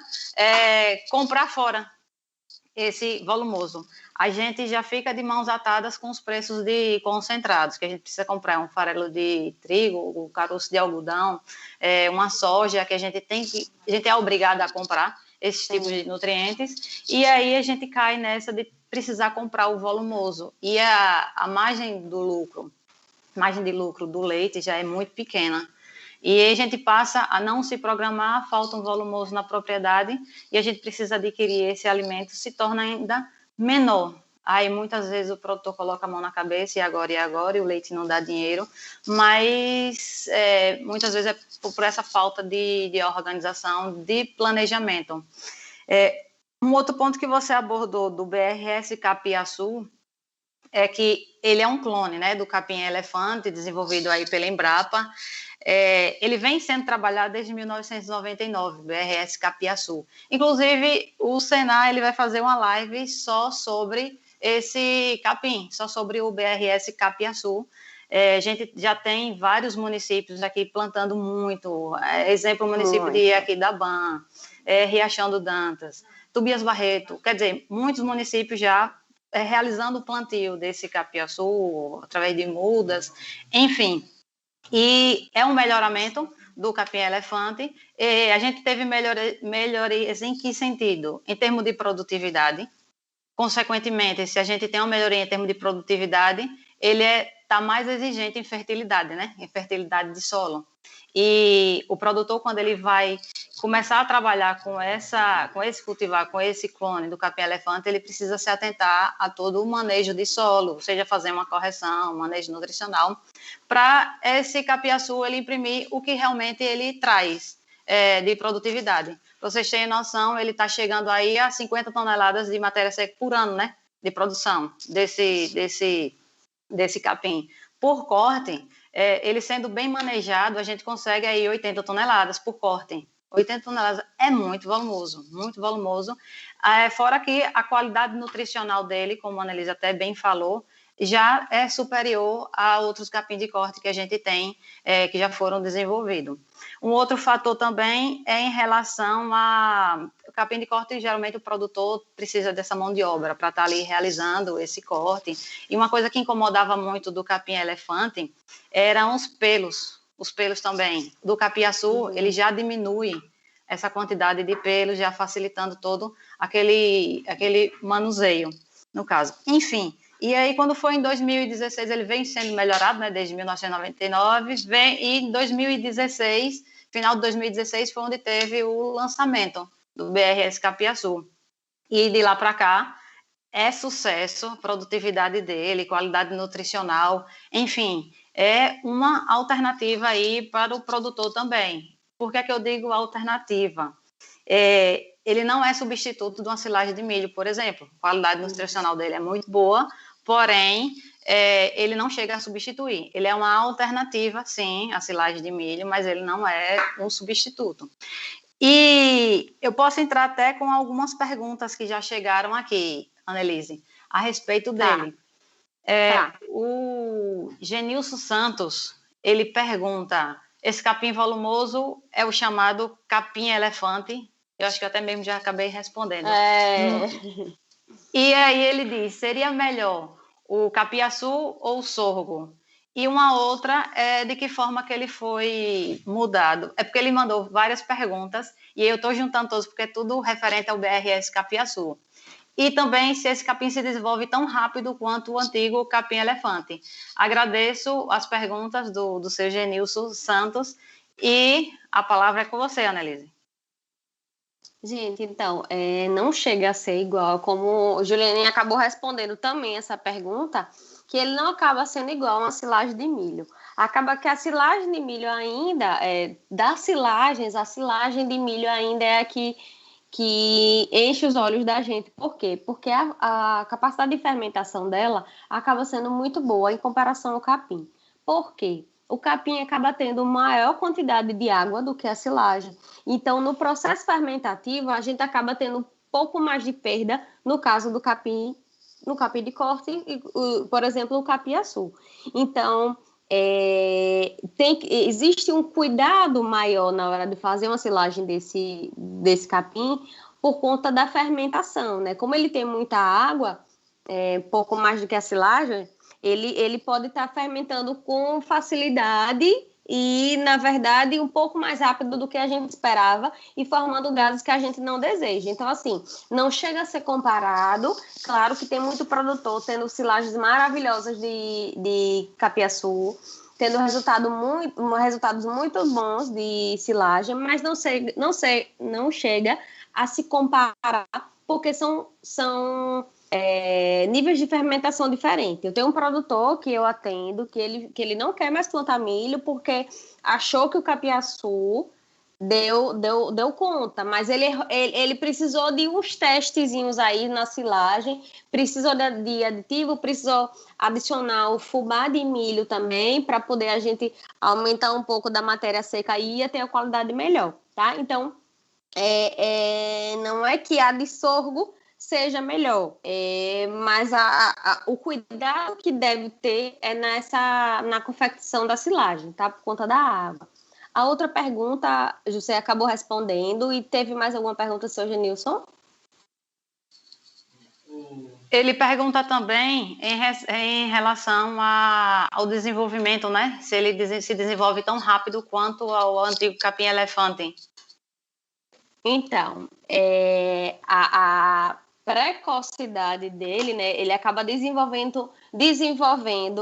comprar fora esse volumoso. A gente já fica de mãos atadas com os preços de concentrados, que a gente precisa comprar um farelo de trigo, um caroço de algodão, uma soja que a gente é obrigado a comprar esses tipos de nutrientes, e aí a gente cai nessa de precisar comprar o volumoso. E a margem de lucro do leite já é muito pequena. E aí a gente passa a não se programar, falta um volumoso na propriedade e a gente precisa adquirir esse alimento, se torna ainda menor. Aí muitas vezes o produtor coloca a mão na cabeça e agora, e o leite não dá dinheiro, mas muitas vezes é por essa falta de organização, de planejamento. Um outro ponto que você abordou do BRS Capiaçu é que ele é um clone, né, do capim-elefante, desenvolvido aí pela Embrapa. Ele vem sendo trabalhado desde 1999, BRS Capiaçu. Inclusive, o Senar ele vai fazer uma live só sobre esse capim, só sobre o BRS Capiaçu. A gente já tem vários municípios aqui plantando muito. Exemplo, o município de Aquidabã, Riachão do Dantas, Tobias Barreto. Quer dizer, muitos municípios já realizando o plantio desse capiaçu, através de mudas, enfim. E é um melhoramento do capim-elefante. A gente teve melhorias em que sentido? Em termos de produtividade. Consequentemente, se a gente tem uma melhoria em termos de produtividade, ele está mais exigente em fertilidade, né? Em fertilidade de solo. E o produtor, quando ele vai começar a trabalhar com esse cultivar, com esse clone do capim-elefante, ele precisa se atentar a todo o manejo de solo, seja fazer uma correção, um manejo nutricional, para esse capiaçu ele imprimir o que realmente ele traz de produtividade. Para vocês terem noção, ele está chegando aí a 50 toneladas de matéria seca por ano, né? De produção desse capim. Por corte, ele sendo bem manejado, a gente consegue aí 80 toneladas por corte. 80 toneladas é muito volumoso, muito volumoso. Fora que a qualidade nutricional dele, como a Annelise até bem falou, já é superior a outros capim de corte que a gente tem, que já foram desenvolvidos. Um outro fator também é em relação a capim de corte, geralmente o produtor precisa dessa mão de obra para estar ali realizando esse corte. E uma coisa que incomodava muito do capim-elefante eram os pelos também. Do capiaçu, ele já diminui essa quantidade de pelos, já facilitando todo aquele manuseio, no caso. Enfim, e aí quando foi em 2016, ele vem sendo melhorado, né, desde 1999, e em 2016, final de 2016, foi onde teve o lançamento do BRS Capiaçu. E de lá para cá, é sucesso, a produtividade dele, qualidade nutricional, enfim, é uma alternativa aí para o produtor também. Por que é que eu digo alternativa? Ele não é substituto de uma silagem de milho, por exemplo. A qualidade nutricional dele é muito boa, porém, ele não chega a substituir. Ele é uma alternativa, sim, à silagem de milho, mas ele não é um substituto. E eu posso entrar até com algumas perguntas que já chegaram aqui, Annelise, a respeito dele. O Genilson Santos, ele pergunta, esse capim volumoso é o chamado capim-elefante? Eu acho que eu até mesmo já acabei respondendo. E aí ele diz, seria melhor o capiaçu ou o sorgo? E uma outra é de que forma que ele foi mudado. É porque ele mandou várias perguntas e eu estou juntando todos porque é tudo referente ao BRS Capiaçu. E também se esse capim se desenvolve tão rápido quanto o antigo capim-elefante. Agradeço as perguntas do seu Genilson Santos e a palavra é com você, Annelise. Gente, então, não chega a ser igual, como o Juliane acabou respondendo também essa pergunta, que ele não acaba sendo igual a uma silagem de milho. Acaba que a silagem de milho ainda, das silagens, a silagem de milho ainda é a que enche os olhos da gente. Por quê? Porque a capacidade de fermentação dela acaba sendo muito boa em comparação ao capim. Por quê? o capim acaba tendo maior quantidade de água do que a silagem. Então, no processo fermentativo, a gente acaba tendo um pouco mais de perda no caso do capim, no capim de corte, e, por exemplo, o capiaçu. Então, existe um cuidado maior na hora de fazer uma silagem desse capim por conta da fermentação, né? Como ele tem muita água, pouco mais do que a silagem, ele pode estar fermentando com facilidade e, na verdade, um pouco mais rápido do que a gente esperava e formando gases que a gente não deseja. Então, assim, não chega a ser comparado. Claro que tem muito produtor tendo silagens maravilhosas de capiaçu, tendo resultados muito bons de silagem, mas não chega a se comparar, porque são níveis de fermentação diferentes. Eu tenho um produtor que eu atendo que ele não quer mais plantar milho porque achou que o capiaçu deu conta, mas ele precisou de uns testezinhos aí na silagem, precisou de aditivo, precisou adicionar o fubá de milho também para poder a gente aumentar um pouco da matéria seca e ia ter a qualidade melhor, tá? Então, não é que a de sorgo seja melhor, mas o cuidado que deve ter é na confecção da silagem, tá? Por conta da água. A outra pergunta, José acabou respondendo, e teve mais alguma pergunta, seu Genilson? Ele pergunta também em relação ao desenvolvimento, né? Se ele se desenvolve tão rápido quanto ao antigo capim-elefante. Então, a precocidade dele, né? Ele acaba desenvolvendo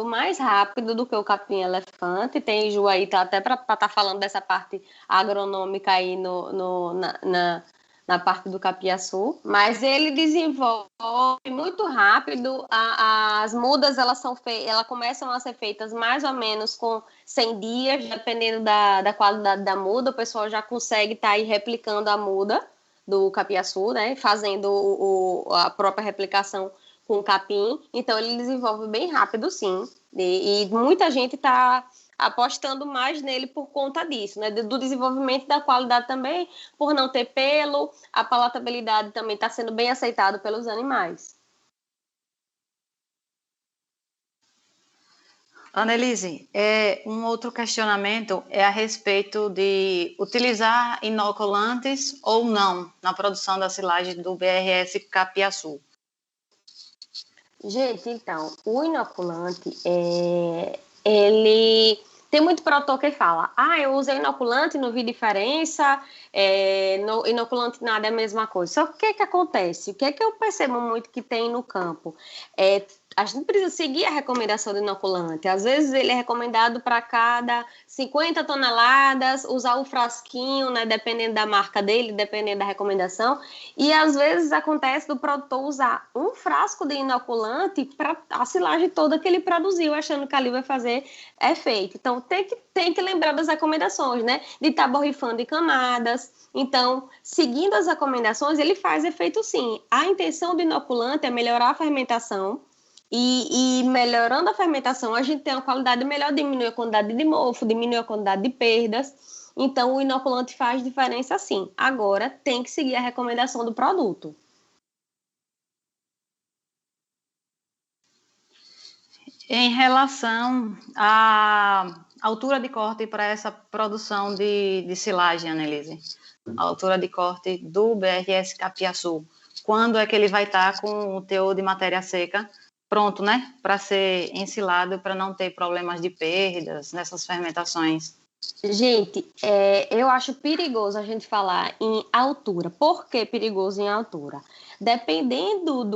mais rápido do que o capim-elefante. Tem Ju aí, tá até para estar falando dessa parte agronômica aí na parte do capiaçu, mas ele desenvolve muito rápido. As mudas elas começam a ser feitas mais ou menos com 100 dias, dependendo da qualidade da muda. O pessoal já consegue estar aí replicando a muda do capiaçu, né? Fazendo a própria replicação com o capim. Então ele desenvolve bem rápido, sim. E muita gente está apostando mais nele por conta disso, né? Do desenvolvimento da qualidade também, por não ter pelo, a palatabilidade também está sendo bem aceitado pelos animais. Annelise, um outro questionamento é a respeito de utilizar inoculantes ou não na produção da silagem do BRS Capiaçu. Gente, então, o inoculante, ele tem muito produtor que fala, eu usei inoculante, não vi diferença, no inoculante nada é a mesma coisa. Só que o que acontece? O que eu percebo muito que tem no campo? A gente precisa seguir a recomendação do inoculante. Às vezes ele é recomendado para cada 50 toneladas, usar o frasquinho, né, dependendo da marca dele, dependendo da recomendação. E às vezes acontece do produtor usar um frasco de inoculante para a silagem toda que ele produziu, achando que ali vai fazer efeito. Então tem que lembrar das recomendações, né? De estar borrifando em camadas. Então, seguindo as recomendações, ele faz efeito sim. A intenção do inoculante é melhorar a fermentação. E melhorando a fermentação, a gente tem uma qualidade melhor, diminui a quantidade de mofo, diminui a quantidade de perdas. Então, o inoculante faz diferença sim. Agora, tem que seguir a recomendação do produto. Em relação à altura de corte para essa produção de silagem, Annelise, a altura de corte do BRS Capiaçu, quando é que ele vai estar com o teor de matéria seca pronto, né, para ser ensilado, para não ter problemas de perdas nessas fermentações? Gente, eu acho perigoso a gente falar em altura. Por que perigoso em altura? Dependendo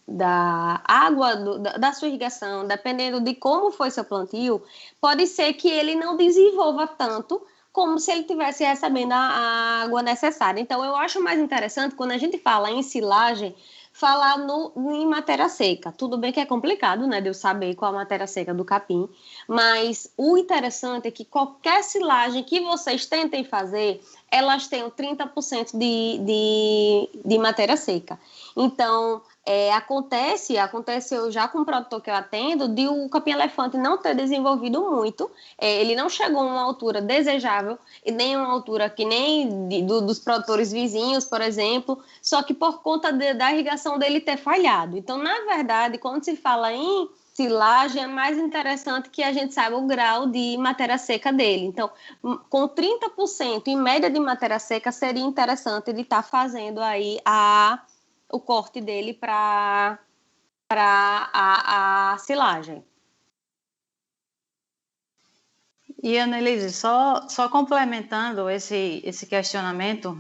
da água, da sua irrigação, dependendo de como foi seu plantio, pode ser que ele não desenvolva tanto como se ele estivesse recebendo a água necessária. Então, eu acho mais interessante, quando a gente fala em silagem, falar em matéria seca. Tudo bem que é complicado, né, de eu saber qual a matéria seca do capim, mas o interessante é que qualquer silagem que vocês tentem fazer, elas tenham 30% de matéria seca. Então, Aconteceu já com o produtor que eu atendo, de o capim-elefante não ter desenvolvido muito, ele não chegou a uma altura desejável, e nem uma altura que nem dos produtores vizinhos, por exemplo, só que por conta da irrigação dele ter falhado. Então, na verdade, quando se fala em silagem, é mais interessante que a gente saiba o grau de matéria seca dele. Então, com 30% em média de matéria seca, seria interessante ele estar fazendo aí o corte dele para a silagem. E, Annelise, só complementando esse questionamento,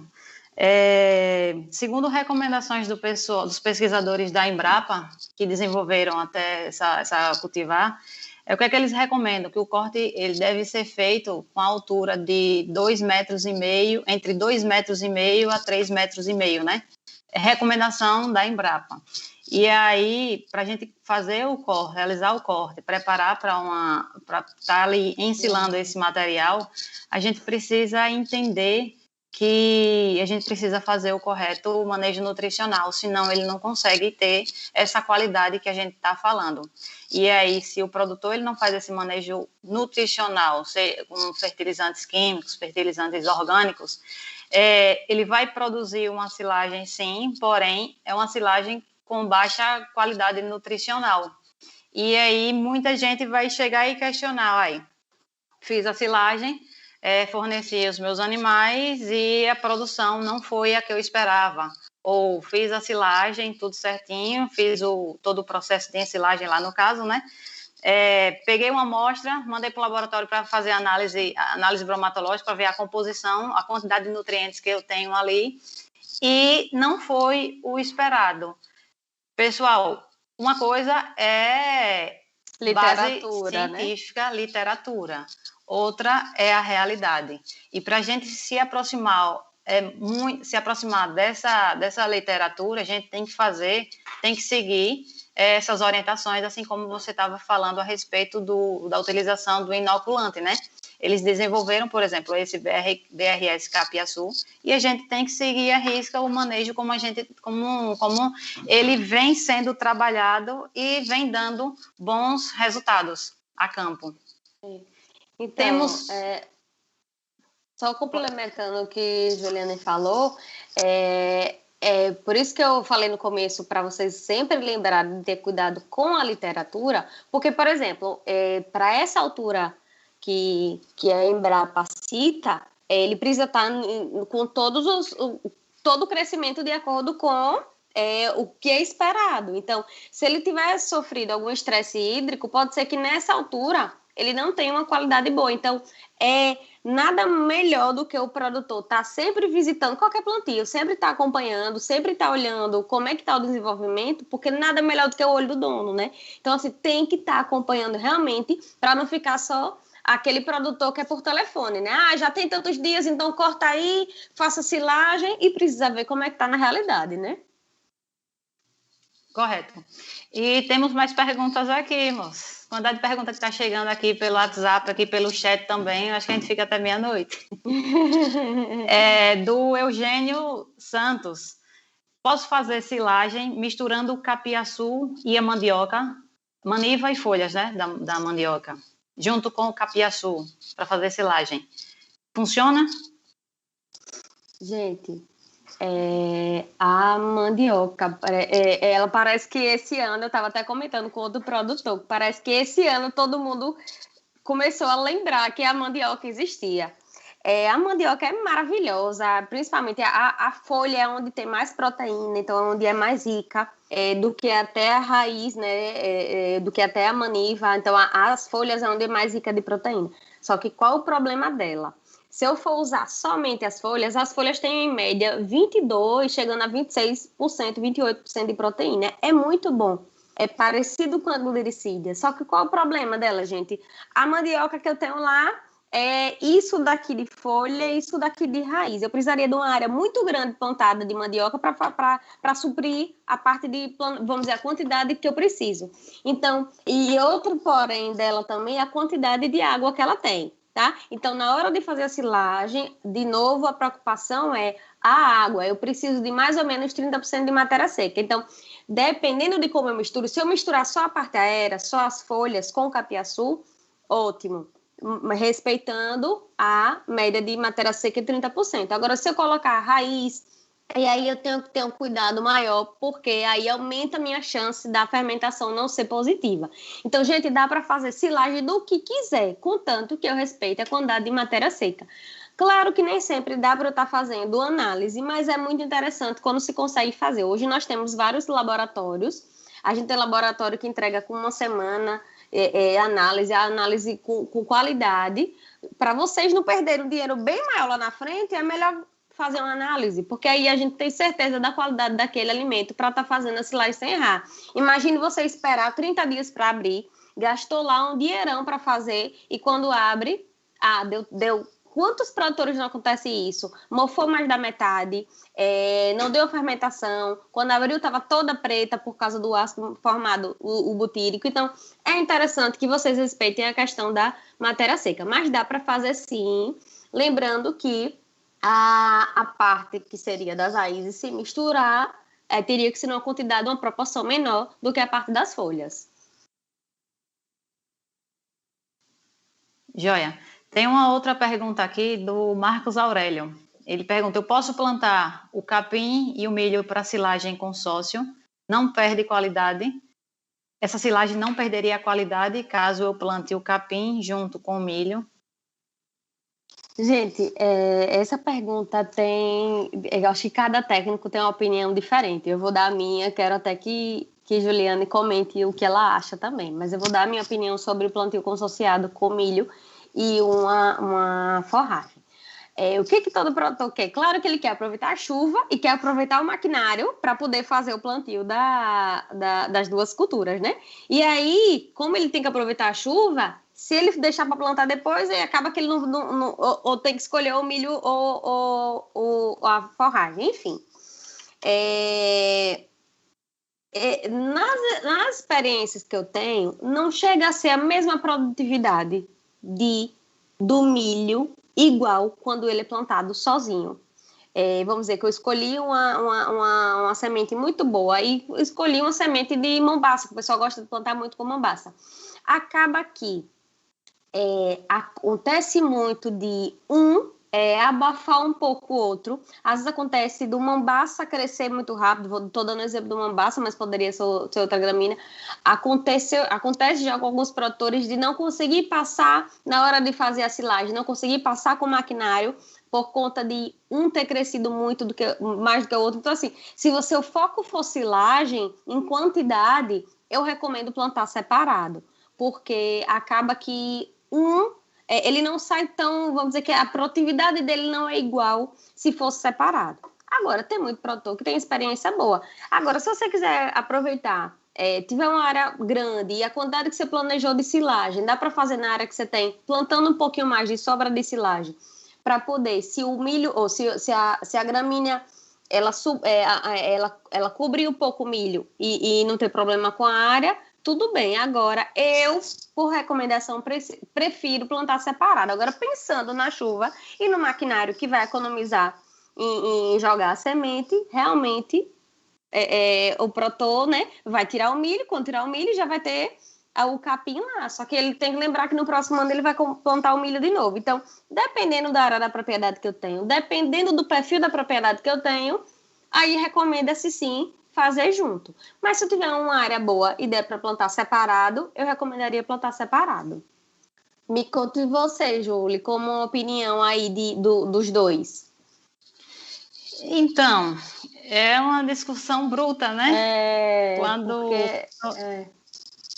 segundo recomendações dos pesquisadores da Embrapa, que desenvolveram até essa cultivar, o que é que eles recomendam? Que o corte ele deve ser feito com a altura de 2,5 metros, entre 2,5 metros a 3,5 metros, né? É recomendação da Embrapa. E aí, para a gente fazer o corte, realizar o corte, preparar para estar ali ensilando esse material, a gente precisa entender que a gente precisa fazer o correto manejo nutricional, senão ele não consegue ter essa qualidade que a gente está falando. E aí, se o produtor ele não faz esse manejo nutricional, com fertilizantes químicos, fertilizantes orgânicos, ele vai produzir uma silagem, sim, porém, é uma silagem com baixa qualidade nutricional. E aí, muita gente vai chegar e questionar, fiz a silagem, forneci os meus animais e a produção não foi a que eu esperava. Ou fiz a silagem, tudo certinho, fiz todo o processo de ensilagem lá no caso, né? Peguei uma amostra, mandei para o laboratório para fazer análise bromatológica, para ver a composição, a quantidade de nutrientes que eu tenho ali, e não foi o esperado. Pessoal, uma coisa é literatura, base científica, né? Literatura. Outra é a realidade. E para a gente se aproximar dessa literatura, a gente tem que seguir essas orientações, assim como você estava falando a respeito da utilização do inoculante, né? Eles desenvolveram, por exemplo, esse BRS Capiaçu, e a gente tem que seguir à risca o manejo como ele vem sendo trabalhado e vem dando bons resultados a campo. Então, só complementando o que Juliana falou, por isso que eu falei no começo para vocês sempre lembrarem de ter cuidado com a literatura, porque, por exemplo, para essa altura que a Embrapa cita, ele precisa estar com todo o crescimento de acordo com o que é esperado. Então, se ele tiver sofrido algum estresse hídrico, pode ser que nessa altura ele não tenha uma qualidade boa. Então, nada melhor do que o produtor estar sempre visitando qualquer plantio, sempre estar acompanhando, sempre estar olhando como é que está o desenvolvimento, porque nada melhor do que o olho do dono, né? Então, assim, tem que estar acompanhando realmente para não ficar só aquele produtor que é por telefone, né? Já tem tantos dias, então corta aí, faça silagem e precisa ver como é que está na realidade, né? Correto. E temos mais perguntas aqui, moço. Quantidade de perguntas que está chegando aqui pelo WhatsApp, aqui pelo chat também, acho que a gente fica até meia-noite. Do Eugênio Santos. Posso fazer silagem misturando o capiaçu e a mandioca, maniva e folhas, né, da mandioca, junto com o capiaçu, para fazer silagem. Funciona? Gente, a mandioca, ela parece que esse ano, eu estava até comentando com outro produtor, parece que esse ano todo mundo começou a lembrar que a mandioca existia. A mandioca é maravilhosa, principalmente a folha é onde tem mais proteína, então é onde é mais rica do que até a raiz, né? Do que até a maniva. Então as folhas é onde é mais rica de proteína. Só que qual o problema dela? Se eu for usar somente as folhas têm em média 22%, chegando a 26%, 28% de proteína. É muito bom. É parecido com a glutiricídia. Só que qual o problema dela, gente? A mandioca que eu tenho lá é isso daqui de folha e isso daqui de raiz. Eu precisaria de uma área muito grande plantada de mandioca para suprir a parte de, vamos dizer, a quantidade que eu preciso. Então, e outro porém dela também é a quantidade de água que ela tem. tá? Então, na hora de fazer a silagem, de novo, a preocupação é a água. Eu preciso de mais ou menos 30% de matéria seca. Então, dependendo de como eu misturo, se eu misturar só a parte aérea, só as folhas com o capiaçu, ótimo, respeitando a média de matéria seca de 30%. Agora, se eu colocar a raiz, e aí eu tenho que ter um cuidado maior, porque aí aumenta a minha chance da fermentação não ser positiva. Então, gente, dá para fazer silagem do que quiser, contanto que eu respeite a quantidade de matéria seca. Claro que nem sempre dá para eu estar fazendo análise, mas é muito interessante quando se consegue fazer. Hoje nós temos vários laboratórios. A gente tem laboratório que entrega com uma semana a análise com qualidade. Para vocês não perderem um dinheiro bem maior lá na frente, é melhor fazer uma análise, porque aí a gente tem certeza da qualidade daquele alimento para estar fazendo a silagem sem errar. Imagine você esperar 30 dias para abrir, gastou lá um dinheirão para fazer, e quando abre, deu. Quantos produtores não acontece isso? Mofou mais da metade, não deu fermentação, quando abriu estava toda preta por causa do ácido formado, o butírico. Então, é interessante que vocês respeitem a questão da matéria seca, mas dá para fazer sim, lembrando que a parte que seria das raízes se misturar, teria que ser uma quantidade, uma proporção menor do que a parte das folhas. Joia. Tem uma outra pergunta aqui do Marcos Aurélio. Ele pergunta: eu posso plantar o capim e o milho para silagem em consórcio? Não perde qualidade? Essa silagem não perderia a qualidade caso eu plante o capim junto com o milho? Gente, essa pergunta tem... Eu acho que cada técnico tem uma opinião diferente. Eu vou dar a minha, quero até que Juliane comente o que ela acha também. Mas eu vou dar a minha opinião sobre o plantio consorciado com milho e uma forragem. O que todo produtor quer? Claro que ele quer aproveitar a chuva e quer aproveitar o maquinário para poder fazer o plantio das duas culturas, né? E aí, como ele tem que aproveitar a chuva, se ele deixar para plantar depois, aí acaba que ele não ou tem que escolher o milho ou a forragem, enfim. Nas experiências que eu tenho, não chega a ser a mesma produtividade do milho igual quando ele é plantado sozinho. Vamos dizer que eu escolhi uma semente muito boa e escolhi uma semente de mambaça, que o pessoal gosta de plantar muito com mambaça. Acaba que acontece muito de abafar um pouco o outro. Às vezes acontece do mambaça crescer muito rápido. Estou dando exemplo do mambaça, mas poderia ser outra gramínea. Acontece já com alguns produtores de não conseguir passar na hora de fazer a silagem, não conseguir passar com o maquinário por conta de um ter crescido muito mais do que o outro. Então, assim, se o seu foco for silagem em quantidade, eu recomendo plantar separado, porque acaba que ele não sai tão, vamos dizer que a produtividade dele não é igual se fosse separado. Agora, tem muito produtor que tem experiência boa. Agora, se você quiser aproveitar, tiver uma área grande e a quantidade que você planejou de silagem, dá para fazer na área que você tem, plantando um pouquinho mais de sobra de silagem, para poder, se o milho, ou se a gramínea, ela cobrir um pouco o milho e não ter problema com a área, tudo bem. Agora, eu, por recomendação, prefiro plantar separado. Agora, pensando na chuva e no maquinário que vai economizar em jogar a semente, realmente o produtor, né, vai tirar o milho. Quando tirar o milho, já vai ter o capim lá. Só que ele tem que lembrar que no próximo ano ele vai plantar o milho de novo. Então, dependendo da área da propriedade que eu tenho, dependendo do perfil da propriedade que eu tenho, aí recomenda-se sim fazer junto. Mas se eu tiver uma área boa e der para plantar separado, eu recomendaria plantar separado. Me conte você, Júlia, como uma opinião aí dos dois. Então, é uma discussão bruta, né?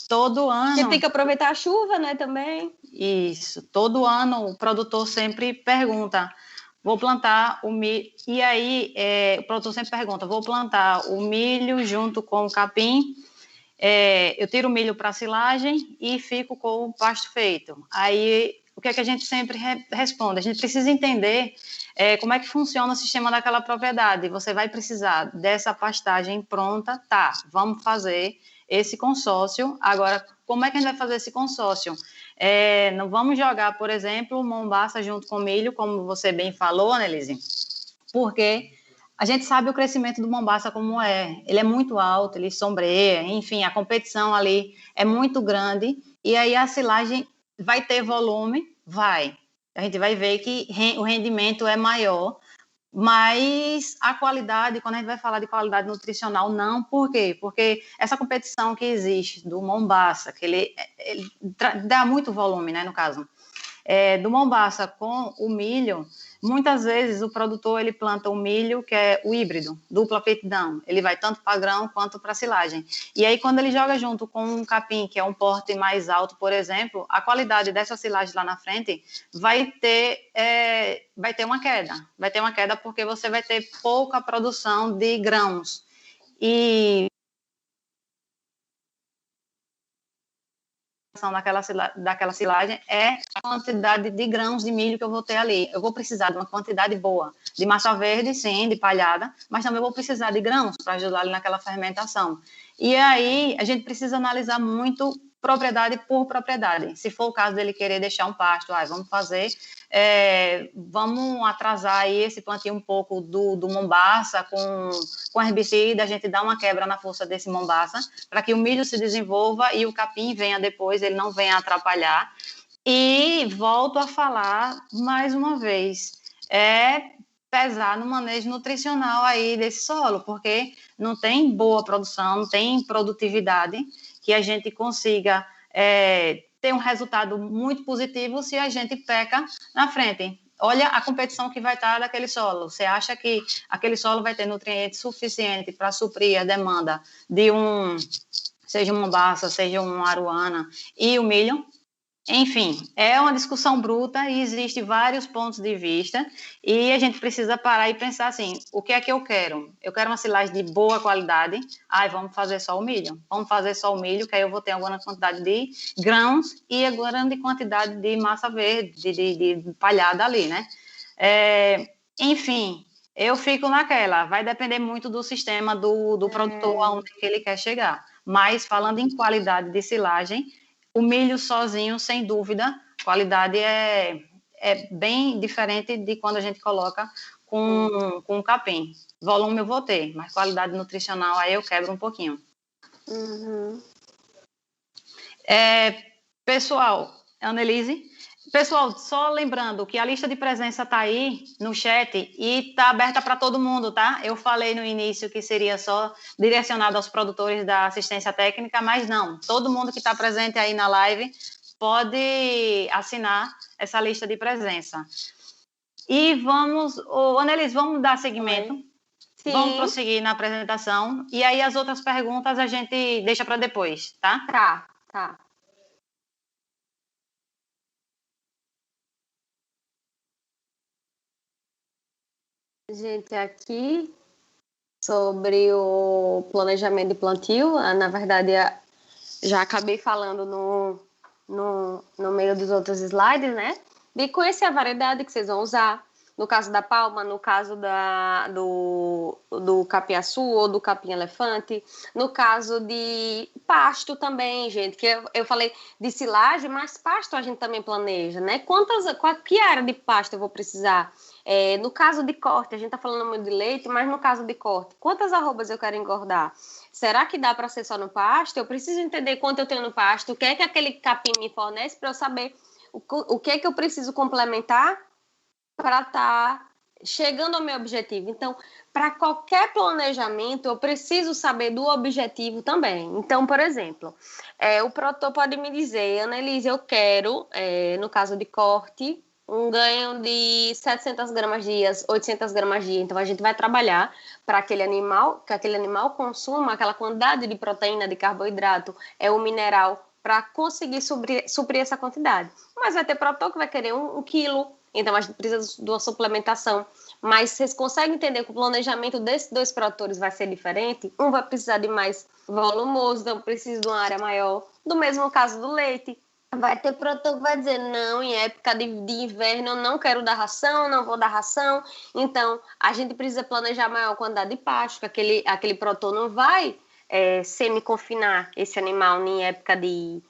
Todo ano... Você tem que aproveitar a chuva, né, também? Isso. Todo ano o produtor sempre pergunta: vou plantar o milho. E aí, o produtor sempre pergunta: vou plantar o milho junto com o capim, eu tiro o milho para silagem e fico com o pasto feito. Aí, o que é que a gente sempre responde? A gente precisa entender como é que funciona o sistema daquela propriedade. Você vai precisar dessa pastagem pronta, tá, vamos fazer esse consórcio. Agora, como é que a gente vai fazer esse consórcio? Não vamos jogar, por exemplo, mombaça junto com milho, como você bem falou, Annelise, porque a gente sabe o crescimento do mombaça como é. Ele é muito alto, ele sombreia, enfim, a competição ali é muito grande, e aí a silagem vai ter volume? Vai. A gente vai ver que o rendimento é maior, mas a qualidade, quando a gente vai falar de qualidade nutricional, não. Por quê? Porque essa competição que existe do mombaça, que ele dá muito volume, né, no caso, do mombaça com o milho, muitas vezes o produtor ele planta o milho, que é o híbrido, dupla aptidão. Ele vai tanto para grão quanto para silagem. E aí, quando ele joga junto com um capim, que é um porte mais alto, por exemplo, a qualidade dessa silagem lá na frente vai ter uma queda. Vai ter uma queda porque você vai ter pouca produção de grãos. E daquela silagem é a quantidade de grãos de milho que eu vou ter ali. Eu vou precisar de uma quantidade boa de massa verde, sim, de palhada, mas também vou precisar de grãos para ajudar ali naquela fermentação. E aí a gente precisa analisar muito propriedade por propriedade. Se for o caso dele querer deixar um pasto, vamos atrasar aí esse plantio um pouco do mombaça com herbicida, a gente dá uma quebra na força desse mombaça para que o milho se desenvolva e o capim venha depois, ele não venha atrapalhar. E volto a falar mais uma vez, pesar no manejo nutricional aí desse solo, porque não tem boa produção, não tem produtividade que a gente consiga ter um resultado muito positivo se a gente peca na frente. Olha a competição que vai estar daquele solo. Você acha que aquele solo vai ter nutrientes suficientes para suprir a demanda de seja uma mombaça, seja uma aruana e o milho? Enfim, é uma discussão bruta e existem vários pontos de vista e a gente precisa parar e pensar assim, o que é que eu quero? Eu quero uma silagem de boa qualidade, vamos fazer só o milho. Vamos fazer só o milho, que aí eu vou ter alguma quantidade de grãos e a grande quantidade de massa verde, de palhada ali, né? Enfim, eu fico naquela, vai depender muito do sistema do produtor, aonde que ele quer chegar. Mas, falando em qualidade de silagem, o milho sozinho, sem dúvida, qualidade é bem diferente de quando a gente coloca com o capim. Volume eu vou ter, mas qualidade nutricional aí eu quebro um pouquinho. Uhum. Pessoal, Annelise, só lembrando que a lista de presença está aí no chat e está aberta para todo mundo, tá? Eu falei no início que seria só direcionado aos produtores da assistência técnica, mas não. Todo mundo que está presente aí na live pode assinar essa lista de presença. E Annelise, vamos dar seguimento. Sim. Vamos prosseguir na apresentação. E aí as outras perguntas a gente deixa para depois, tá? Tá. Gente, aqui sobre o planejamento de plantio, na verdade, já acabei falando no meio dos outros slides, né? De conhecer a variedade que vocês vão usar. No caso da palma, no caso do capim-açu ou do capim-elefante. No caso de pasto também, gente, que eu falei de silagem, mas pasto a gente também planeja, né? Que área de pasto eu vou precisar? No caso de corte, a gente está falando muito de leite, mas no caso de corte, quantas arrobas eu quero engordar? Será que dá para ser só no pasto? Eu preciso entender quanto eu tenho no pasto, o que é que aquele capim me fornece para eu saber o que é que eu preciso complementar para estar chegando ao meu objetivo. Então, para qualquer planejamento, eu preciso saber do objetivo também. Então, por exemplo, o produtor pode me dizer, Annelise, eu quero, no caso de corte, um ganho de 700 gramas dia, 800 gramas dia. Então, a gente vai trabalhar para que aquele animal consuma aquela quantidade de proteína, de carboidrato, o mineral, para conseguir suprir essa quantidade. Mas vai ter produtor que vai querer 1 quilo, então a gente precisa de uma suplementação. Mas vocês conseguem entender que o planejamento desses 2 produtores vai ser diferente? Um vai precisar de mais volumoso, então precisa de uma área maior. Do mesmo caso do leite. Vai ter produtor que vai dizer, não, em época de inverno eu não quero dar ração, não vou dar ração. Então, a gente precisa planejar maior quantidade de pasto, que aquele produtor não vai semi-confinar esse animal em época de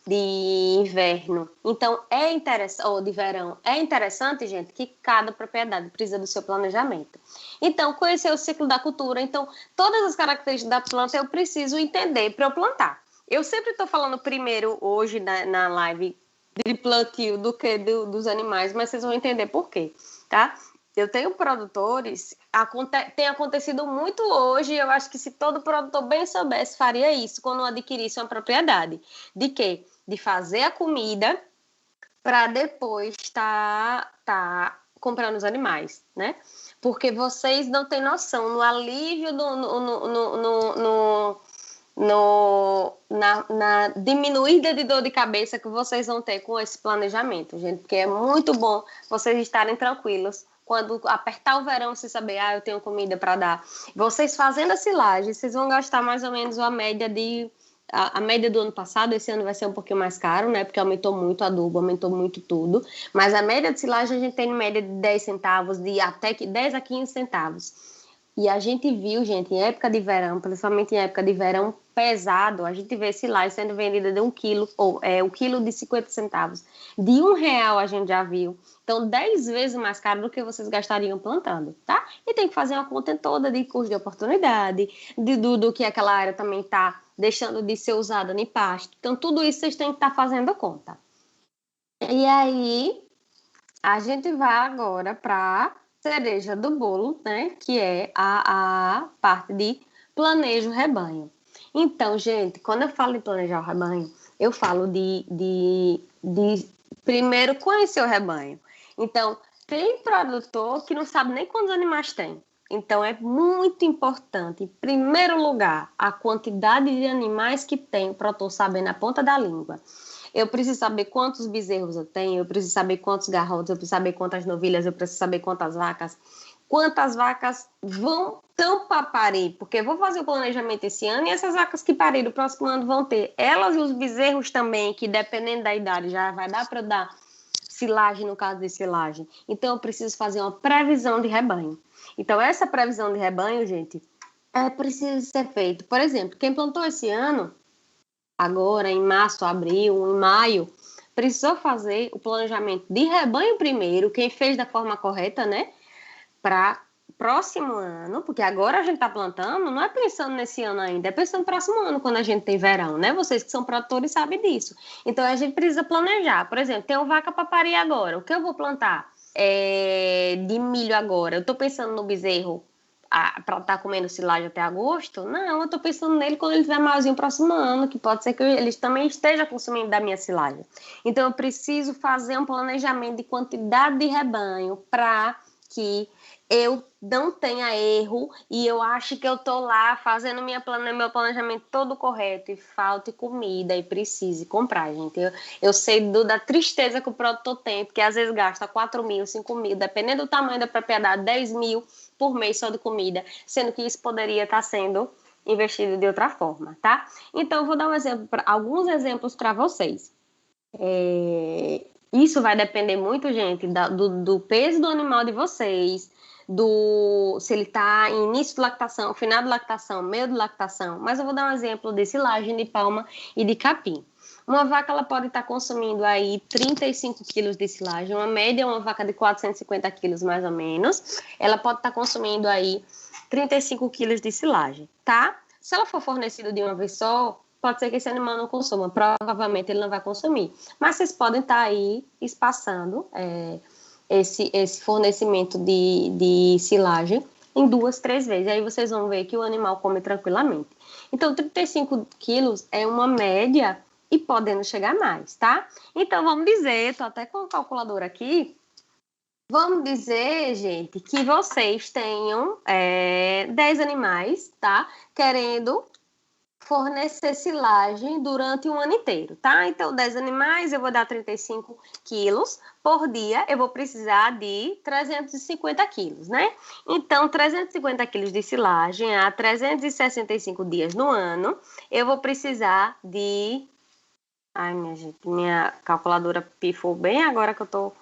inverno. Então, é interessante, ou de verão, é interessante, gente, que cada propriedade precisa do seu planejamento. Então, conhecer o ciclo da cultura. Então, todas as características da planta eu preciso entender para eu plantar. Eu sempre estou falando primeiro, hoje, na live, de plantio do que dos animais, mas vocês vão entender por quê, tá? Eu tenho produtores, tem acontecido muito hoje, eu acho que se todo produtor bem soubesse, faria isso quando adquirisse uma propriedade. De quê? De fazer a comida para depois tá comprando os animais, né? Porque vocês não têm noção no alívio na diminuída de dor de cabeça que vocês vão ter com esse planejamento, gente, porque é muito bom vocês estarem tranquilos. Quando apertar o verão, você saber, eu tenho comida para dar. Vocês fazendo a silagem, vocês vão gastar mais ou menos a média do ano passado. Esse ano vai ser um pouquinho mais caro, né? Porque aumentou muito o adubo, aumentou muito tudo. Mas a média de silagem a gente tem em média de 10 centavos, de até 10 a 15 centavos. E a gente viu, gente, em época de verão, principalmente em época de verão pesado, a gente vê silagem sendo vendida de 1 quilo, ou 1 quilo de 50 centavos. De R$ 1 a gente já viu. Então, 10 vezes mais caro do que vocês gastariam plantando, tá? E tem que fazer uma conta toda de custo de oportunidade, do que aquela área também está deixando de ser usada em pasto. Então, tudo isso vocês têm que estar fazendo conta. E aí, a gente vai agora para cereja do bolo, né? Que é a parte de planejo rebanho. Então, gente, quando eu falo de planejar o rebanho, eu falo de primeiro conhecer o rebanho. Então, tem produtor que não sabe nem quantos animais tem. Então, é muito importante, em primeiro lugar, a quantidade de animais que tem para eu estar sabendo na ponta da língua. Eu preciso saber quantos bezerros eu tenho, eu preciso saber quantos garrotes, eu preciso saber quantas novilhas, eu preciso saber quantas vacas estão para parir, porque eu vou fazer o planejamento esse ano e essas vacas que parirem no próximo ano vão ter. Elas e os bezerros também, que dependendo da idade já vai dar para dar silagem no caso de silagem. Então eu preciso fazer uma previsão de rebanho. Então essa previsão de rebanho, gente, precisa ser feita. Por exemplo, quem plantou esse ano, agora em março, abril, em maio, precisou fazer o planejamento de rebanho primeiro, quem fez da forma correta, né? Para próximo ano, porque agora a gente está plantando, não é pensando nesse ano ainda, é pensando no próximo ano, quando a gente tem verão, né? Vocês que são produtores sabem disso. Então, a gente precisa planejar. Por exemplo, tem uma vaca para parir agora. O que eu vou plantar de milho agora? Eu estou pensando no bezerro para estar comendo silagem até agosto? Não, eu estou pensando nele quando ele estiver maiorzinho próximo ano, que pode ser que ele também esteja consumindo da minha silagem. Então, eu preciso fazer um planejamento de quantidade de rebanho para que eu não tenha erro e eu acho que eu tô lá fazendo meu planejamento todo correto e falte comida e precise comprar, gente. Eu sei da tristeza que o produtor tem, porque às vezes gasta 4 mil, 5 mil, dependendo do tamanho da propriedade, 10 mil por mês só de comida, sendo que isso poderia estar sendo investido de outra forma, tá? Então, eu vou dar alguns exemplos para vocês. Isso vai depender muito, gente, do peso do animal de vocês, se ele está em início de lactação, final de lactação, meio de lactação. Mas eu vou dar um exemplo de silagem de palma e de capim. Uma vaca ela pode estar consumindo aí 35 quilos de silagem, uma média, uma vaca de 450 quilos mais ou menos, ela pode estar consumindo aí 35 quilos de silagem, tá? Se ela for fornecida de uma vez só, pode ser que esse animal não consuma, provavelmente ele não vai consumir. Mas vocês podem estar aí espaçando esse fornecimento de silagem em 2, 3 vezes. Aí vocês vão ver que o animal come tranquilamente. Então, 35 quilos é uma média e podendo chegar mais, tá? Então, vamos dizer, tô até com a calculadora aqui, vamos dizer, gente, que vocês tenham 10 animais, tá? Querendo fornecer silagem durante um ano inteiro, tá? Então, 10 animais, eu vou dar 35 quilos. Por dia, eu vou precisar de 350 quilos, né? Então, 350 quilos de silagem a 365 dias no ano, eu vou precisar de... Ai, minha gente, minha calculadora pifou bem agora que eu tô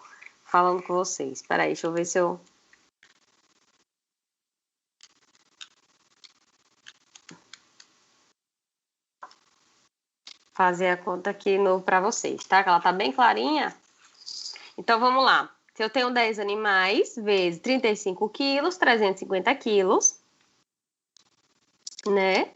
falando com vocês. Peraí, deixa eu ver se eu... fazer a conta aqui para vocês, tá? Que ela tá bem clarinha. Então, vamos lá. Se eu tenho 10 animais, vezes 35 quilos, 350 quilos, né?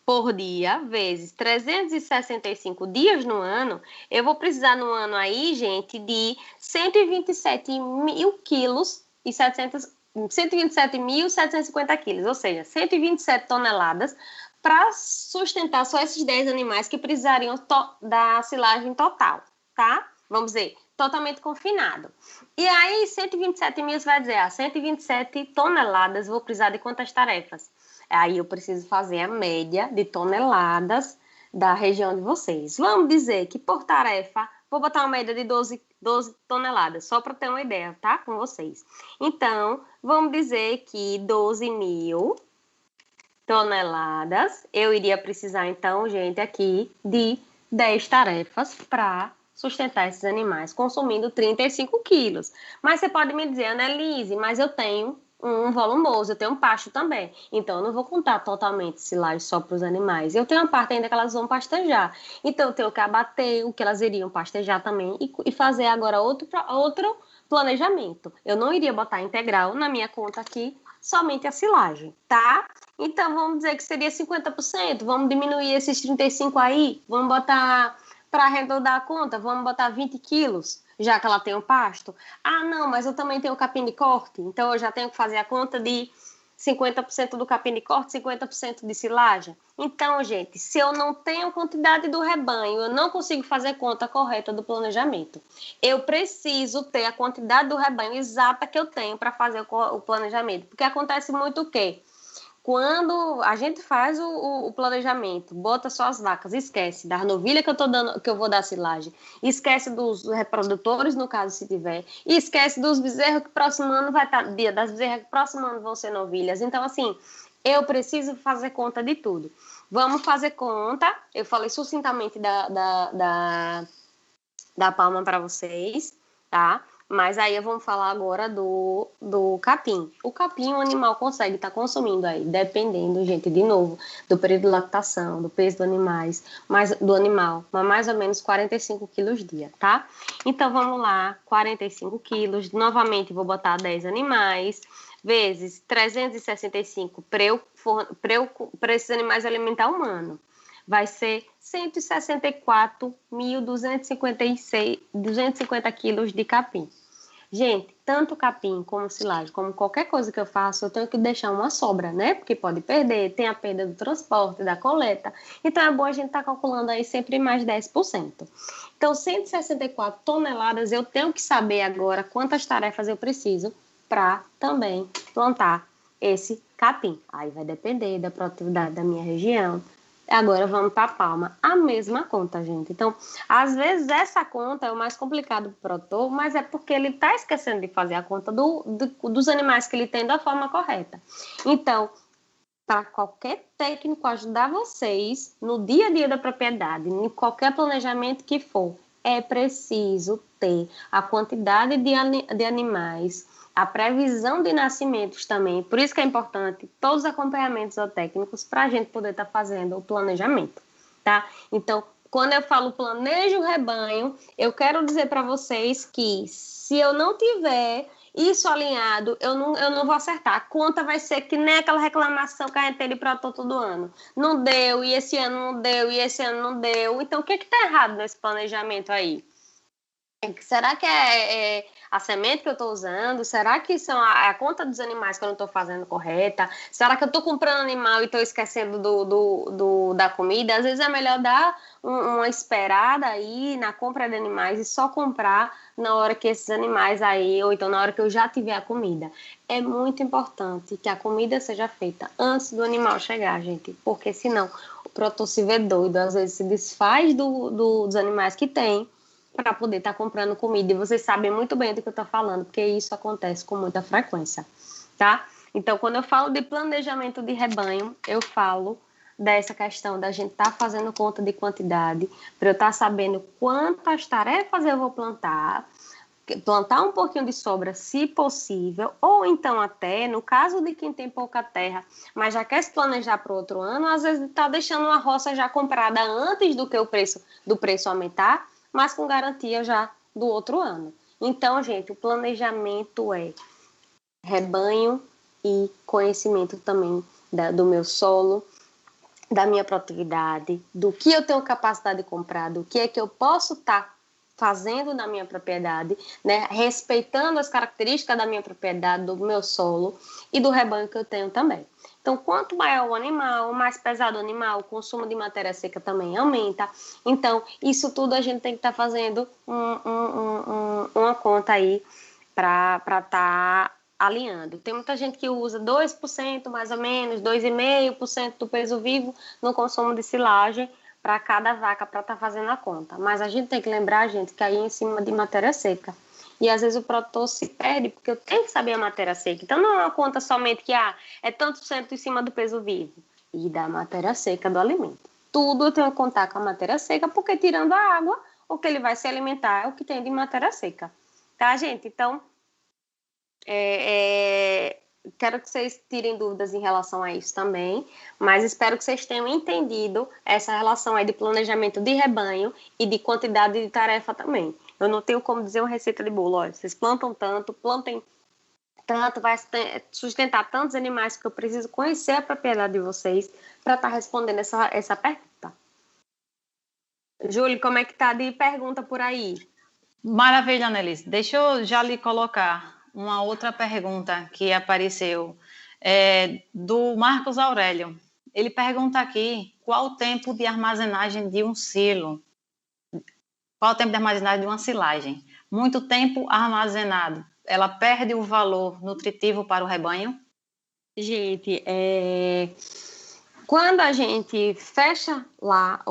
Por dia, vezes 365 dias no ano, eu vou precisar no ano aí, gente, de 127 mil quilos e 127.750 quilos, ou seja, 127 toneladas para sustentar só esses 10 animais que precisariam da silagem total, tá? Vamos dizer, totalmente confinado. E aí, 127 mil, você vai dizer, 127 toneladas, vou precisar de quantas tarefas? Aí eu preciso fazer a média de toneladas da região de vocês. Vamos dizer que por tarefa, vou botar uma média de 12 toneladas, só para ter uma ideia, tá? Com vocês. Então, vamos dizer que 12 mil toneladas, eu iria precisar, então, gente, aqui de 10 tarefas para sustentar esses animais, consumindo 35 quilos. Mas você pode me dizer, Annelise, mas eu tenho um volumoso, eu tenho um pasto também. Então, eu não vou contar totalmente silagem só para os animais. Eu tenho uma parte ainda que elas vão pastejar. Então, eu tenho que abater o que elas iriam pastejar também e fazer agora outro planejamento. Eu não iria botar integral na minha conta aqui, somente a silagem, tá? Então, vamos dizer que seria 50%. Vamos diminuir esses 35 aí. Vamos botar, para arredondar a conta, vamos botar 20 quilos, já que ela tem o pasto. Ah, não, mas eu também tenho capim de corte, então eu já tenho que fazer a conta de 50% do capim de corte, 50% de silagem. Então, gente, se eu não tenho quantidade do rebanho, eu não consigo fazer conta correta do planejamento. Eu preciso ter a quantidade do rebanho exata que eu tenho para fazer o planejamento, porque acontece muito o quê? Quando a gente faz o planejamento, bota só as vacas, esquece das novilhas que eu vou dar silagem, esquece dos reprodutores, no caso, se tiver, e esquece dos bezerros que próximo ano vai estar, das bezerras que próximo ano vão ser novilhas. Então, assim, eu preciso fazer conta de tudo. Vamos fazer conta. Eu falei sucintamente da palma para vocês, tá? Mas aí vamos falar agora do capim. O capim o animal consegue estar consumindo aí, dependendo, gente, de novo, do período de lactação, do peso do animal, mas mais ou menos 45 quilos dia, tá? Então vamos lá, 45 quilos, novamente vou botar 10 animais, vezes 365 para esses animais alimentar humano. Vai ser 164.250 quilos de capim. Gente, tanto capim como silagem, como qualquer coisa que eu faço, eu tenho que deixar uma sobra, né? Porque pode perder, tem a perda do transporte, da coleta. Então, é bom a gente estar calculando aí sempre mais 10%. Então, 164 toneladas, eu tenho que saber agora quantas tarefas eu preciso para também plantar esse capim. Aí vai depender da produtividade da minha região. Agora vamos para a palma. A mesma conta, gente. Então, às vezes essa conta é o mais complicado para o produtor, mas é porque ele está esquecendo de fazer a conta dos animais que ele tem da forma correta. Então, para qualquer técnico ajudar vocês no dia a dia da propriedade, em qualquer planejamento que for, é preciso ter a quantidade de animais, a previsão de nascimentos também. Por isso que é importante todos os acompanhamentos zootécnicos para a gente poder estar fazendo o planejamento, tá? Então, quando eu falo planejo o rebanho, eu quero dizer para vocês que se eu não tiver isso alinhado, eu não vou acertar. A conta vai ser que nem aquela reclamação que a gente tem de produtor todo ano. Não deu, e esse ano não deu, e esse ano não deu. Então, o que está errado nesse planejamento aí? Será que é a semente que eu estou usando? Será que são a conta dos animais que eu não estou fazendo correta? Será que eu estou comprando animal e estou esquecendo da comida? Às vezes é melhor dar uma esperada aí na compra de animais e só comprar na hora que esses animais aí, ou então na hora que eu já tiver a comida. É muito importante que a comida seja feita antes do animal chegar, gente, porque senão o produtor se vê doido, às vezes se desfaz dos animais que tem, para poder estar comprando comida. E vocês sabem muito bem do que eu estou falando, porque isso acontece com muita frequência, tá? Então, quando eu falo de planejamento de rebanho, eu falo dessa questão da gente estar fazendo conta de quantidade, para eu estar sabendo quantas tarefas eu vou plantar, plantar um pouquinho de sobra, se possível, ou então até, no caso de quem tem pouca terra, mas já quer se planejar para o outro ano, às vezes está deixando uma roça já comprada antes do que o preço aumentar, mas com garantia já do outro ano. Então, gente, o planejamento é rebanho e conhecimento também do meu solo, da minha produtividade, do que eu tenho capacidade de comprar, do que é que eu posso estar fazendo na minha propriedade, né? Respeitando as características da minha propriedade, do meu solo e do rebanho que eu tenho também. Então, quanto maior o animal, mais pesado o animal, o consumo de matéria seca também aumenta. Então, isso tudo a gente tem que estar fazendo uma conta aí para estar alinhando. Tem muita gente que usa 2% mais ou menos, 2,5% do peso vivo no consumo de silagem para cada vaca para estar fazendo a conta. Mas a gente tem que lembrar, gente, que aí é em cima de matéria seca. E às vezes o produtor se perde, porque eu tenho que saber a matéria seca. Então não é uma conta somente que é tanto por cento em cima do peso vivo e da matéria seca do alimento. Tudo eu tenho que contar com a matéria seca, porque tirando a água, o que ele vai se alimentar é o que tem de matéria seca. Tá, gente? Então, quero que vocês tirem dúvidas em relação a isso também, mas espero que vocês tenham entendido essa relação aí de planejamento de rebanho e de quantidade de tarefa também. Eu não tenho como dizer uma receita de bolo. Olha, vocês plantam tanto, plantem tanto, vai sustentar tantos animais, que eu preciso conhecer a propriedade de vocês para estar respondendo essa pergunta. Júlio, como é que tá de pergunta por aí? Maravilha, Annelise. Deixa eu já lhe colocar uma outra pergunta que apareceu, do Marcos Aurélio. Ele pergunta aqui qual o tempo de armazenagem de um silo. Qual o tempo de armazenagem de uma silagem? Muito tempo armazenado, ela perde o valor nutritivo para o rebanho? Gente, quando a gente fecha lá,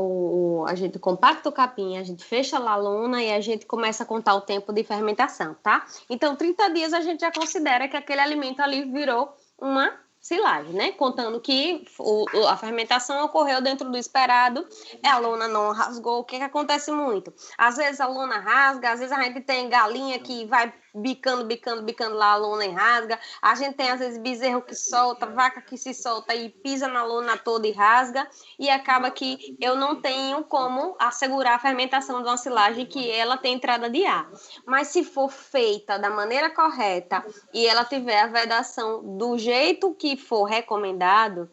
a gente compacta o capim, a gente fecha lá a lona e a gente começa a contar o tempo de fermentação, tá? Então, 30 dias a gente já considera que aquele alimento ali virou uma silagem, né? Contando que a fermentação ocorreu dentro do esperado, a lona não rasgou. O que acontece muito? Às vezes a lona rasga, às vezes a gente tem galinha que vai bicando lá a lona e rasga. A gente tem, às vezes, bezerro que solta, vaca que se solta e pisa na lona toda e rasga. E acaba que eu não tenho como assegurar a fermentação de uma silagem que ela tem entrada de ar. Mas se for feita da maneira correta e ela tiver a vedação do jeito que for recomendado,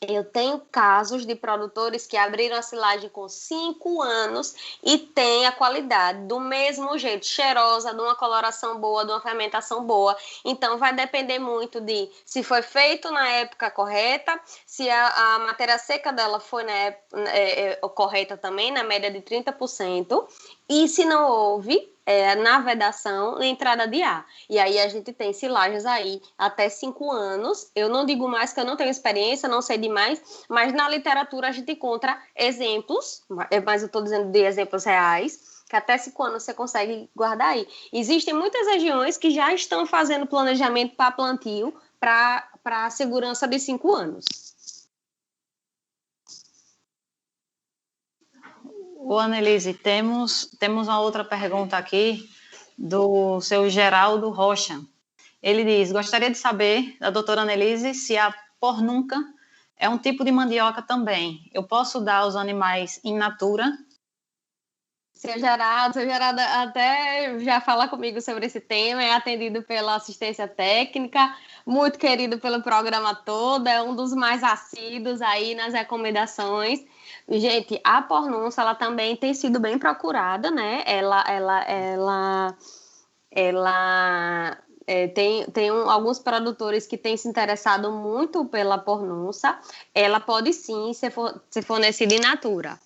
eu tenho casos de produtores que abriram a silagem com 5 anos e tem a qualidade do mesmo jeito, cheirosa, de uma coloração boa, de uma fermentação boa. Então, vai depender muito de se foi feito na época correta, se a matéria seca dela foi correta também, na média de 30%, e se não houve na vedação, na entrada de ar. E aí a gente tem silagens aí até 5 anos. Eu não digo mais que eu não tenho experiência, não sei demais, mas na literatura a gente encontra exemplos, mas eu estou dizendo de exemplos reais, que até 5 anos você consegue guardar aí. Existem muitas regiões que já estão fazendo planejamento para plantio para a segurança de 5 anos. Ô, Annelise, temos uma outra pergunta aqui do seu Geraldo Rocha. Ele diz: gostaria de saber da doutora Annelise se a pornunca é um tipo de mandioca também. Eu posso dar aos animais in natura? Seu Geraldo até já fala comigo sobre esse tema, é atendido pela assistência técnica, muito querido pelo programa todo, é um dos mais assíduos aí nas recomendações. Gente, a pornunça, ela também tem sido bem procurada, né? Tem alguns produtores que têm se interessado muito pela pornunça. Ela pode sim ser fornecida in natura.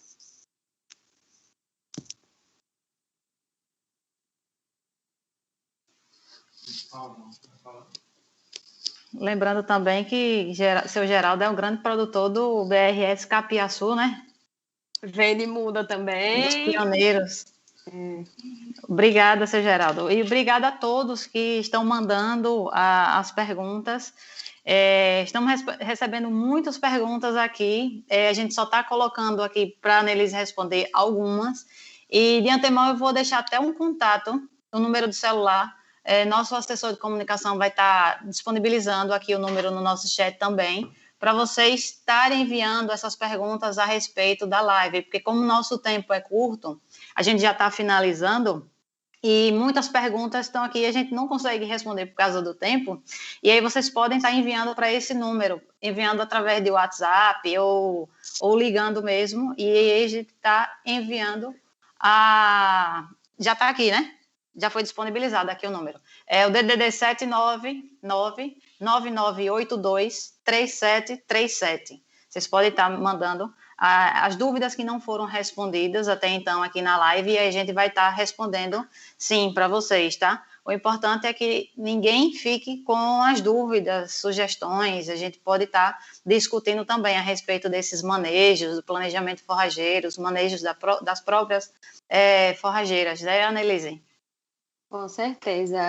Lembrando também que seu Geraldo é um grande produtor do BRS Capiaçu, né? Vende muda também. Dos pioneiros. Obrigada, seu Geraldo. E obrigada a todos que estão mandando as perguntas. Estamos recebendo muitas perguntas aqui. A gente só está colocando aqui para a Annelise responder algumas. E de antemão eu vou deixar até um contato o número do celular. Nosso assessor de comunicação vai estar disponibilizando aqui o número no nosso chat também, para vocês estarem enviando essas perguntas a respeito da live, porque como o nosso tempo é curto, a gente já está finalizando, e muitas perguntas estão aqui e a gente não consegue responder por causa do tempo, e aí vocês podem estar enviando para esse número, enviando através de WhatsApp ou ligando mesmo, e aí a gente está enviando já está aqui, né? Já foi disponibilizado aqui o número. É o DDD 799-9982-3737. Vocês podem estar mandando as dúvidas que não foram respondidas até então aqui na live, e a gente vai estar respondendo sim para vocês, tá? O importante é que ninguém fique com as dúvidas, sugestões. A gente pode estar discutindo também a respeito desses manejos, do planejamento forrageiro, os manejos das próprias forrageiras, né, Annelise? Com certeza,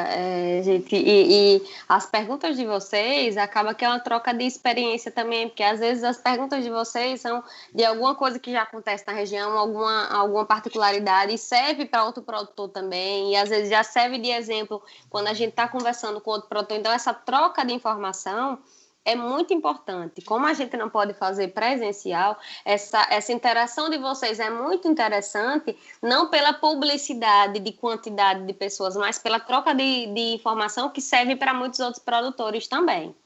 gente. E as perguntas de vocês acaba que é uma troca de experiência também, porque às vezes as perguntas de vocês são de alguma coisa que já acontece na região, alguma particularidade, e serve para outro produtor também, e às vezes já serve de exemplo quando a gente está conversando com outro produtor. Então, essa troca de informação é muito importante. Como a gente não pode fazer presencial, essa interação de vocês é muito interessante, não pela publicidade de quantidade de pessoas, mas pela troca de informação que serve para muitos outros produtores também.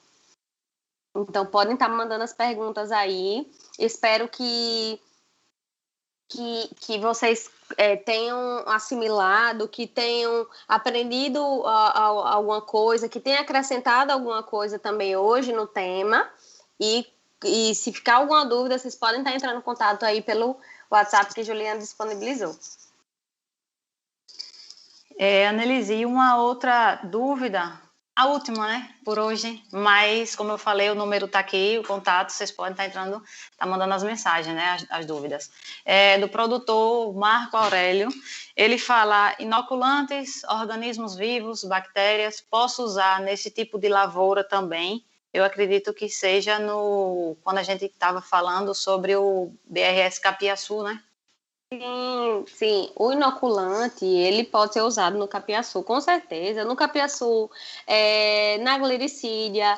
Então, podem estar mandando as perguntas aí. Espero que vocês tenham assimilado, que tenham aprendido alguma coisa, que tenham acrescentado alguma coisa também hoje no tema, e se ficar alguma dúvida, vocês podem estar entrando em contato aí pelo WhatsApp que a Juliana disponibilizou. Annelise, uma outra dúvida, a última, né, por hoje, mas como eu falei, o número está aqui, o contato, vocês podem estar entrando, mandando as mensagens, né, as dúvidas. Do produtor Marco Aurélio, ele fala: inoculantes, organismos vivos, bactérias, posso usar nesse tipo de lavoura também? Eu acredito que seja quando a gente estava falando sobre o BRS Capiaçu, né? Sim, o inoculante, ele pode ser usado no capiaçu, com certeza, no capiaçu, na glericídia,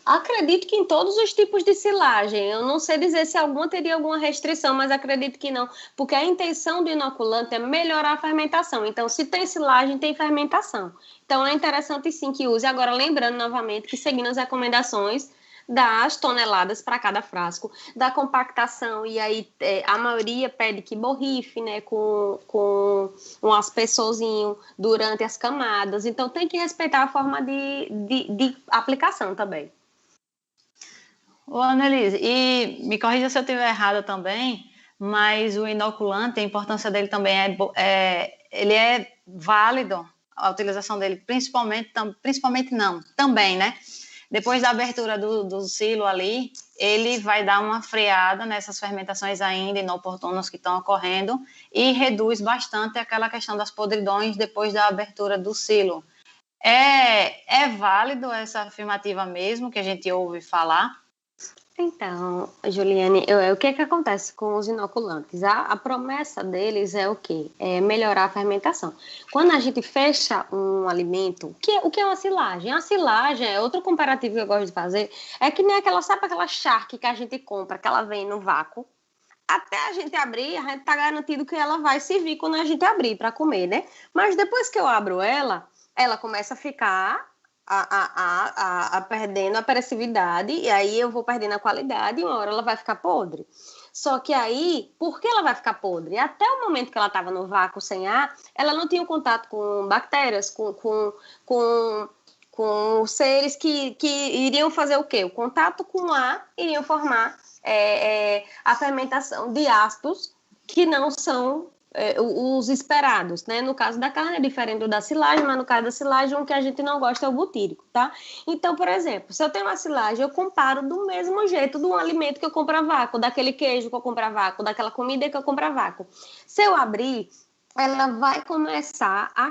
acredito que em todos os tipos de silagem. Eu não sei dizer se alguma teria alguma restrição, mas acredito que não, porque a intenção do inoculante é melhorar a fermentação. Então, se tem silagem, tem fermentação. Então, é interessante sim que use. Agora, lembrando novamente que, seguindo as recomendações das toneladas para cada frasco, da compactação, e aí a maioria pede que borrife, né, com um aspersorzinho durante as camadas. Então, tem que respeitar a forma de aplicação também. Ô, Annelise, e me corrija se eu estiver errada também, mas o inoculante, a importância dele também ele é válido, a utilização dele, principalmente não, também, né? Depois da abertura do silo ali, ele vai dar uma freada nessas fermentações ainda inoportunas que estão ocorrendo e reduz bastante aquela questão das podridões depois da abertura do silo. É válido essa afirmativa mesmo que a gente ouve falar? Então, Juliane, o que acontece com os inoculantes? A promessa deles é o quê? É melhorar a fermentação. Quando a gente fecha um alimento, o que é uma silagem? A silagem, outro comparativo que eu gosto de fazer, é que nem aquela charque que a gente compra, que ela vem no vácuo. Até a gente abrir, a gente tá garantido que ela vai servir quando a gente abrir para comer, né? Mas depois que eu abro ela começa a ficar perdendo a perecividade, e aí eu vou perdendo a qualidade, e uma hora ela vai ficar podre. Só que aí, por que ela vai ficar podre? Até o momento que ela estava no vácuo sem ar, ela não tinha contato com bactérias, com seres que iriam fazer o quê? O contato com o ar iriam formar a fermentação de ácidos que não são os esperados, né? No caso da carne é diferente do da silagem, mas no caso da silagem o que a gente não gosta é o butírico, tá? Então, por exemplo, se eu tenho uma silagem, eu comparo do mesmo jeito de um alimento que eu compro a vácuo, daquele queijo que eu compro a vácuo, daquela comida que eu compro a vácuo. Se eu abrir, ela vai começar a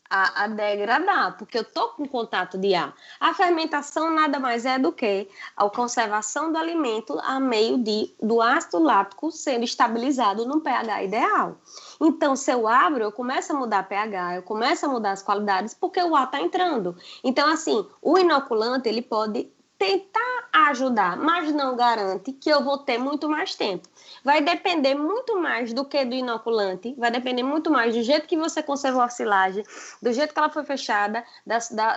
a degradar, porque eu estou com contato de ar. A fermentação nada mais é do que a conservação do alimento a meio do ácido lático sendo estabilizado no pH ideal. Então, se eu abro, eu começo a mudar pH, eu começo a mudar as qualidades, porque o ar está entrando. Então, assim, o inoculante, ele pode tentar ajudar, mas não garante que eu vou ter muito mais tempo. Vai depender muito mais do que do inoculante, vai depender muito mais do jeito que você conservou a silagem, do jeito que ela foi fechada,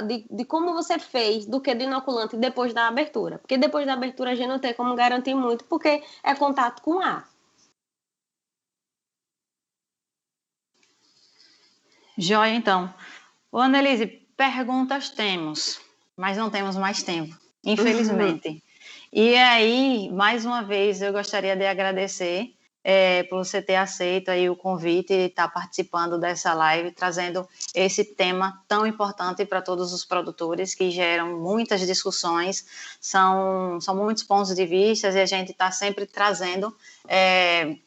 de como você fez, do que do inoculante depois da abertura. Porque depois da abertura a gente não tem como garantir muito, porque é contato com ar. Joia, então. Ô, Annelise, perguntas temos, mas não temos mais tempo, infelizmente. E aí, mais uma vez, eu gostaria de agradecer por você ter aceito aí o convite e estar participando dessa live, trazendo esse tema tão importante para todos os produtores, que geram muitas discussões, são muitos pontos de vista, e a gente está sempre trazendo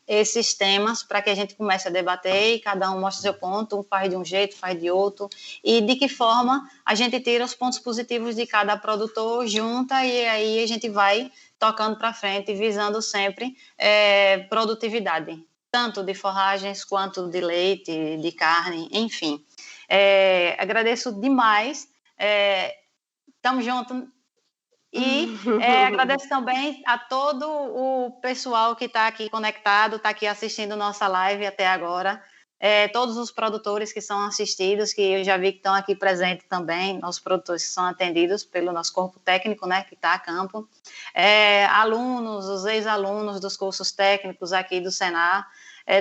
esses temas para que a gente comece a debater e cada um mostre seu ponto, um faz de um jeito, faz de outro, e de que forma a gente tira os pontos positivos de cada produtor, junta, e aí a gente vai tocando para frente, visando sempre produtividade, tanto de forragens quanto de leite, de carne, enfim. Agradeço demais, estamos juntos, e agradeço também a todo o pessoal que está aqui conectado, está aqui assistindo nossa live até agora, todos os produtores que são assistidos, que eu já vi que estão aqui presentes também, nossos produtores que são atendidos pelo nosso corpo técnico, né, que está a campo, alunos, os ex-alunos dos cursos técnicos aqui do Senar,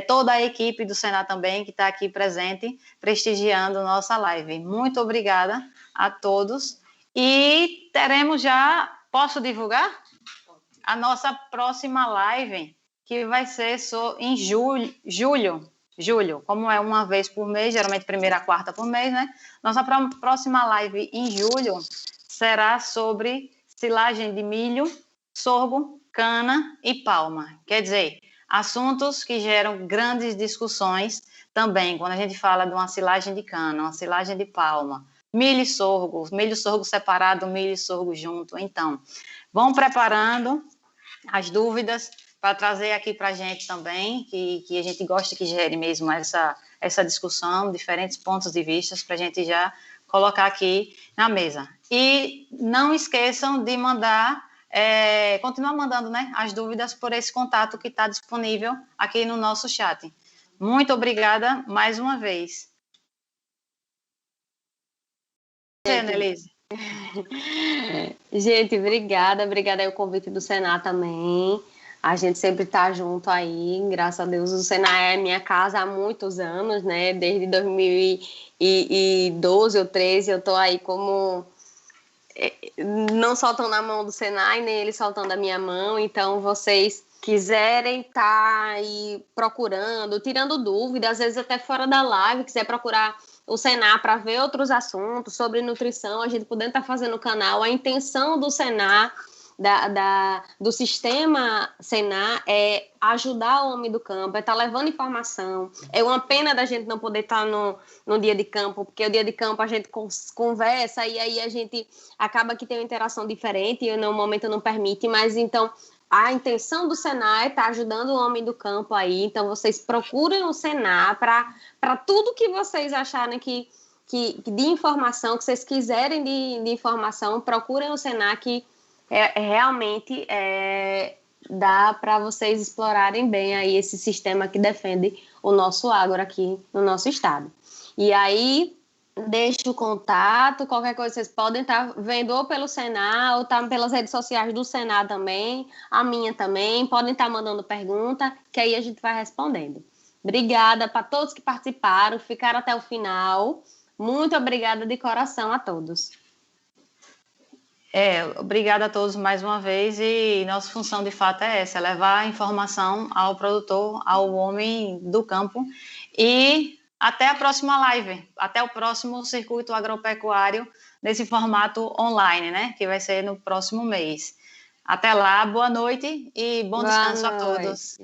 toda a equipe do Senar também que está aqui presente, prestigiando nossa live. Muito obrigada a todos, e teremos já, posso divulgar? A nossa próxima live, que vai ser em julho, como é uma vez por mês, geralmente primeira a quarta por mês, né? Nossa próxima live em julho será sobre silagem de milho, sorgo, cana e palma. Quer dizer, assuntos que geram grandes discussões também, quando a gente fala de uma silagem de cana, uma silagem de palma, milho e sorgo separado, milho e sorgo junto. Então, vão preparando as dúvidas para trazer aqui para a gente também, que a gente gosta que gere mesmo essa discussão, diferentes pontos de vista, para a gente já colocar aqui na mesa. E não esqueçam de mandar, continuar mandando, né, as dúvidas por esse contato que está disponível aqui no nosso chat. Muito obrigada mais uma vez. Annelise. Gente, obrigada aí o convite do Senar também. A gente sempre tá junto aí, graças a Deus. O Senar é minha casa há muitos anos, né? Desde 2012 ou 13 eu tô aí como não soltando na mão do Senar e nem ele soltando a minha mão. Então, vocês quiserem estar aí procurando, tirando dúvidas, às vezes até fora da live, quiser procurar o Senar para ver outros assuntos sobre nutrição, a gente podendo estar fazendo o canal. A intenção do Senar, do sistema Senar, é ajudar o homem do campo, é estar levando informação. É uma pena da gente não poder estar no dia de campo, porque o dia de campo a gente conversa e aí a gente acaba que tem uma interação diferente e no momento não permite, mas então a intenção do Senar é estar ajudando o homem do campo aí. Então, vocês procurem o Senar para tudo que vocês acharem que de informação, que vocês quiserem de informação, procurem o Senar, que realmente dá para vocês explorarem bem aí esse sistema que defende o nosso agro aqui no nosso estado. E aí, deixo o contato, qualquer coisa vocês podem estar vendo ou pelo Senar, ou tá pelas redes sociais do Senar também, a minha também, podem estar mandando pergunta, que aí a gente vai respondendo. Obrigada para todos que participaram, ficaram até o final. Muito obrigada de coração a todos. Obrigada a todos mais uma vez, e nossa função de fato é essa, levar a informação ao produtor, ao homem do campo, e até a próxima live, até o próximo Circuito Agropecuário, nesse formato online, né, que vai ser no próximo mês. Até lá, boa noite e bom descanso a todos.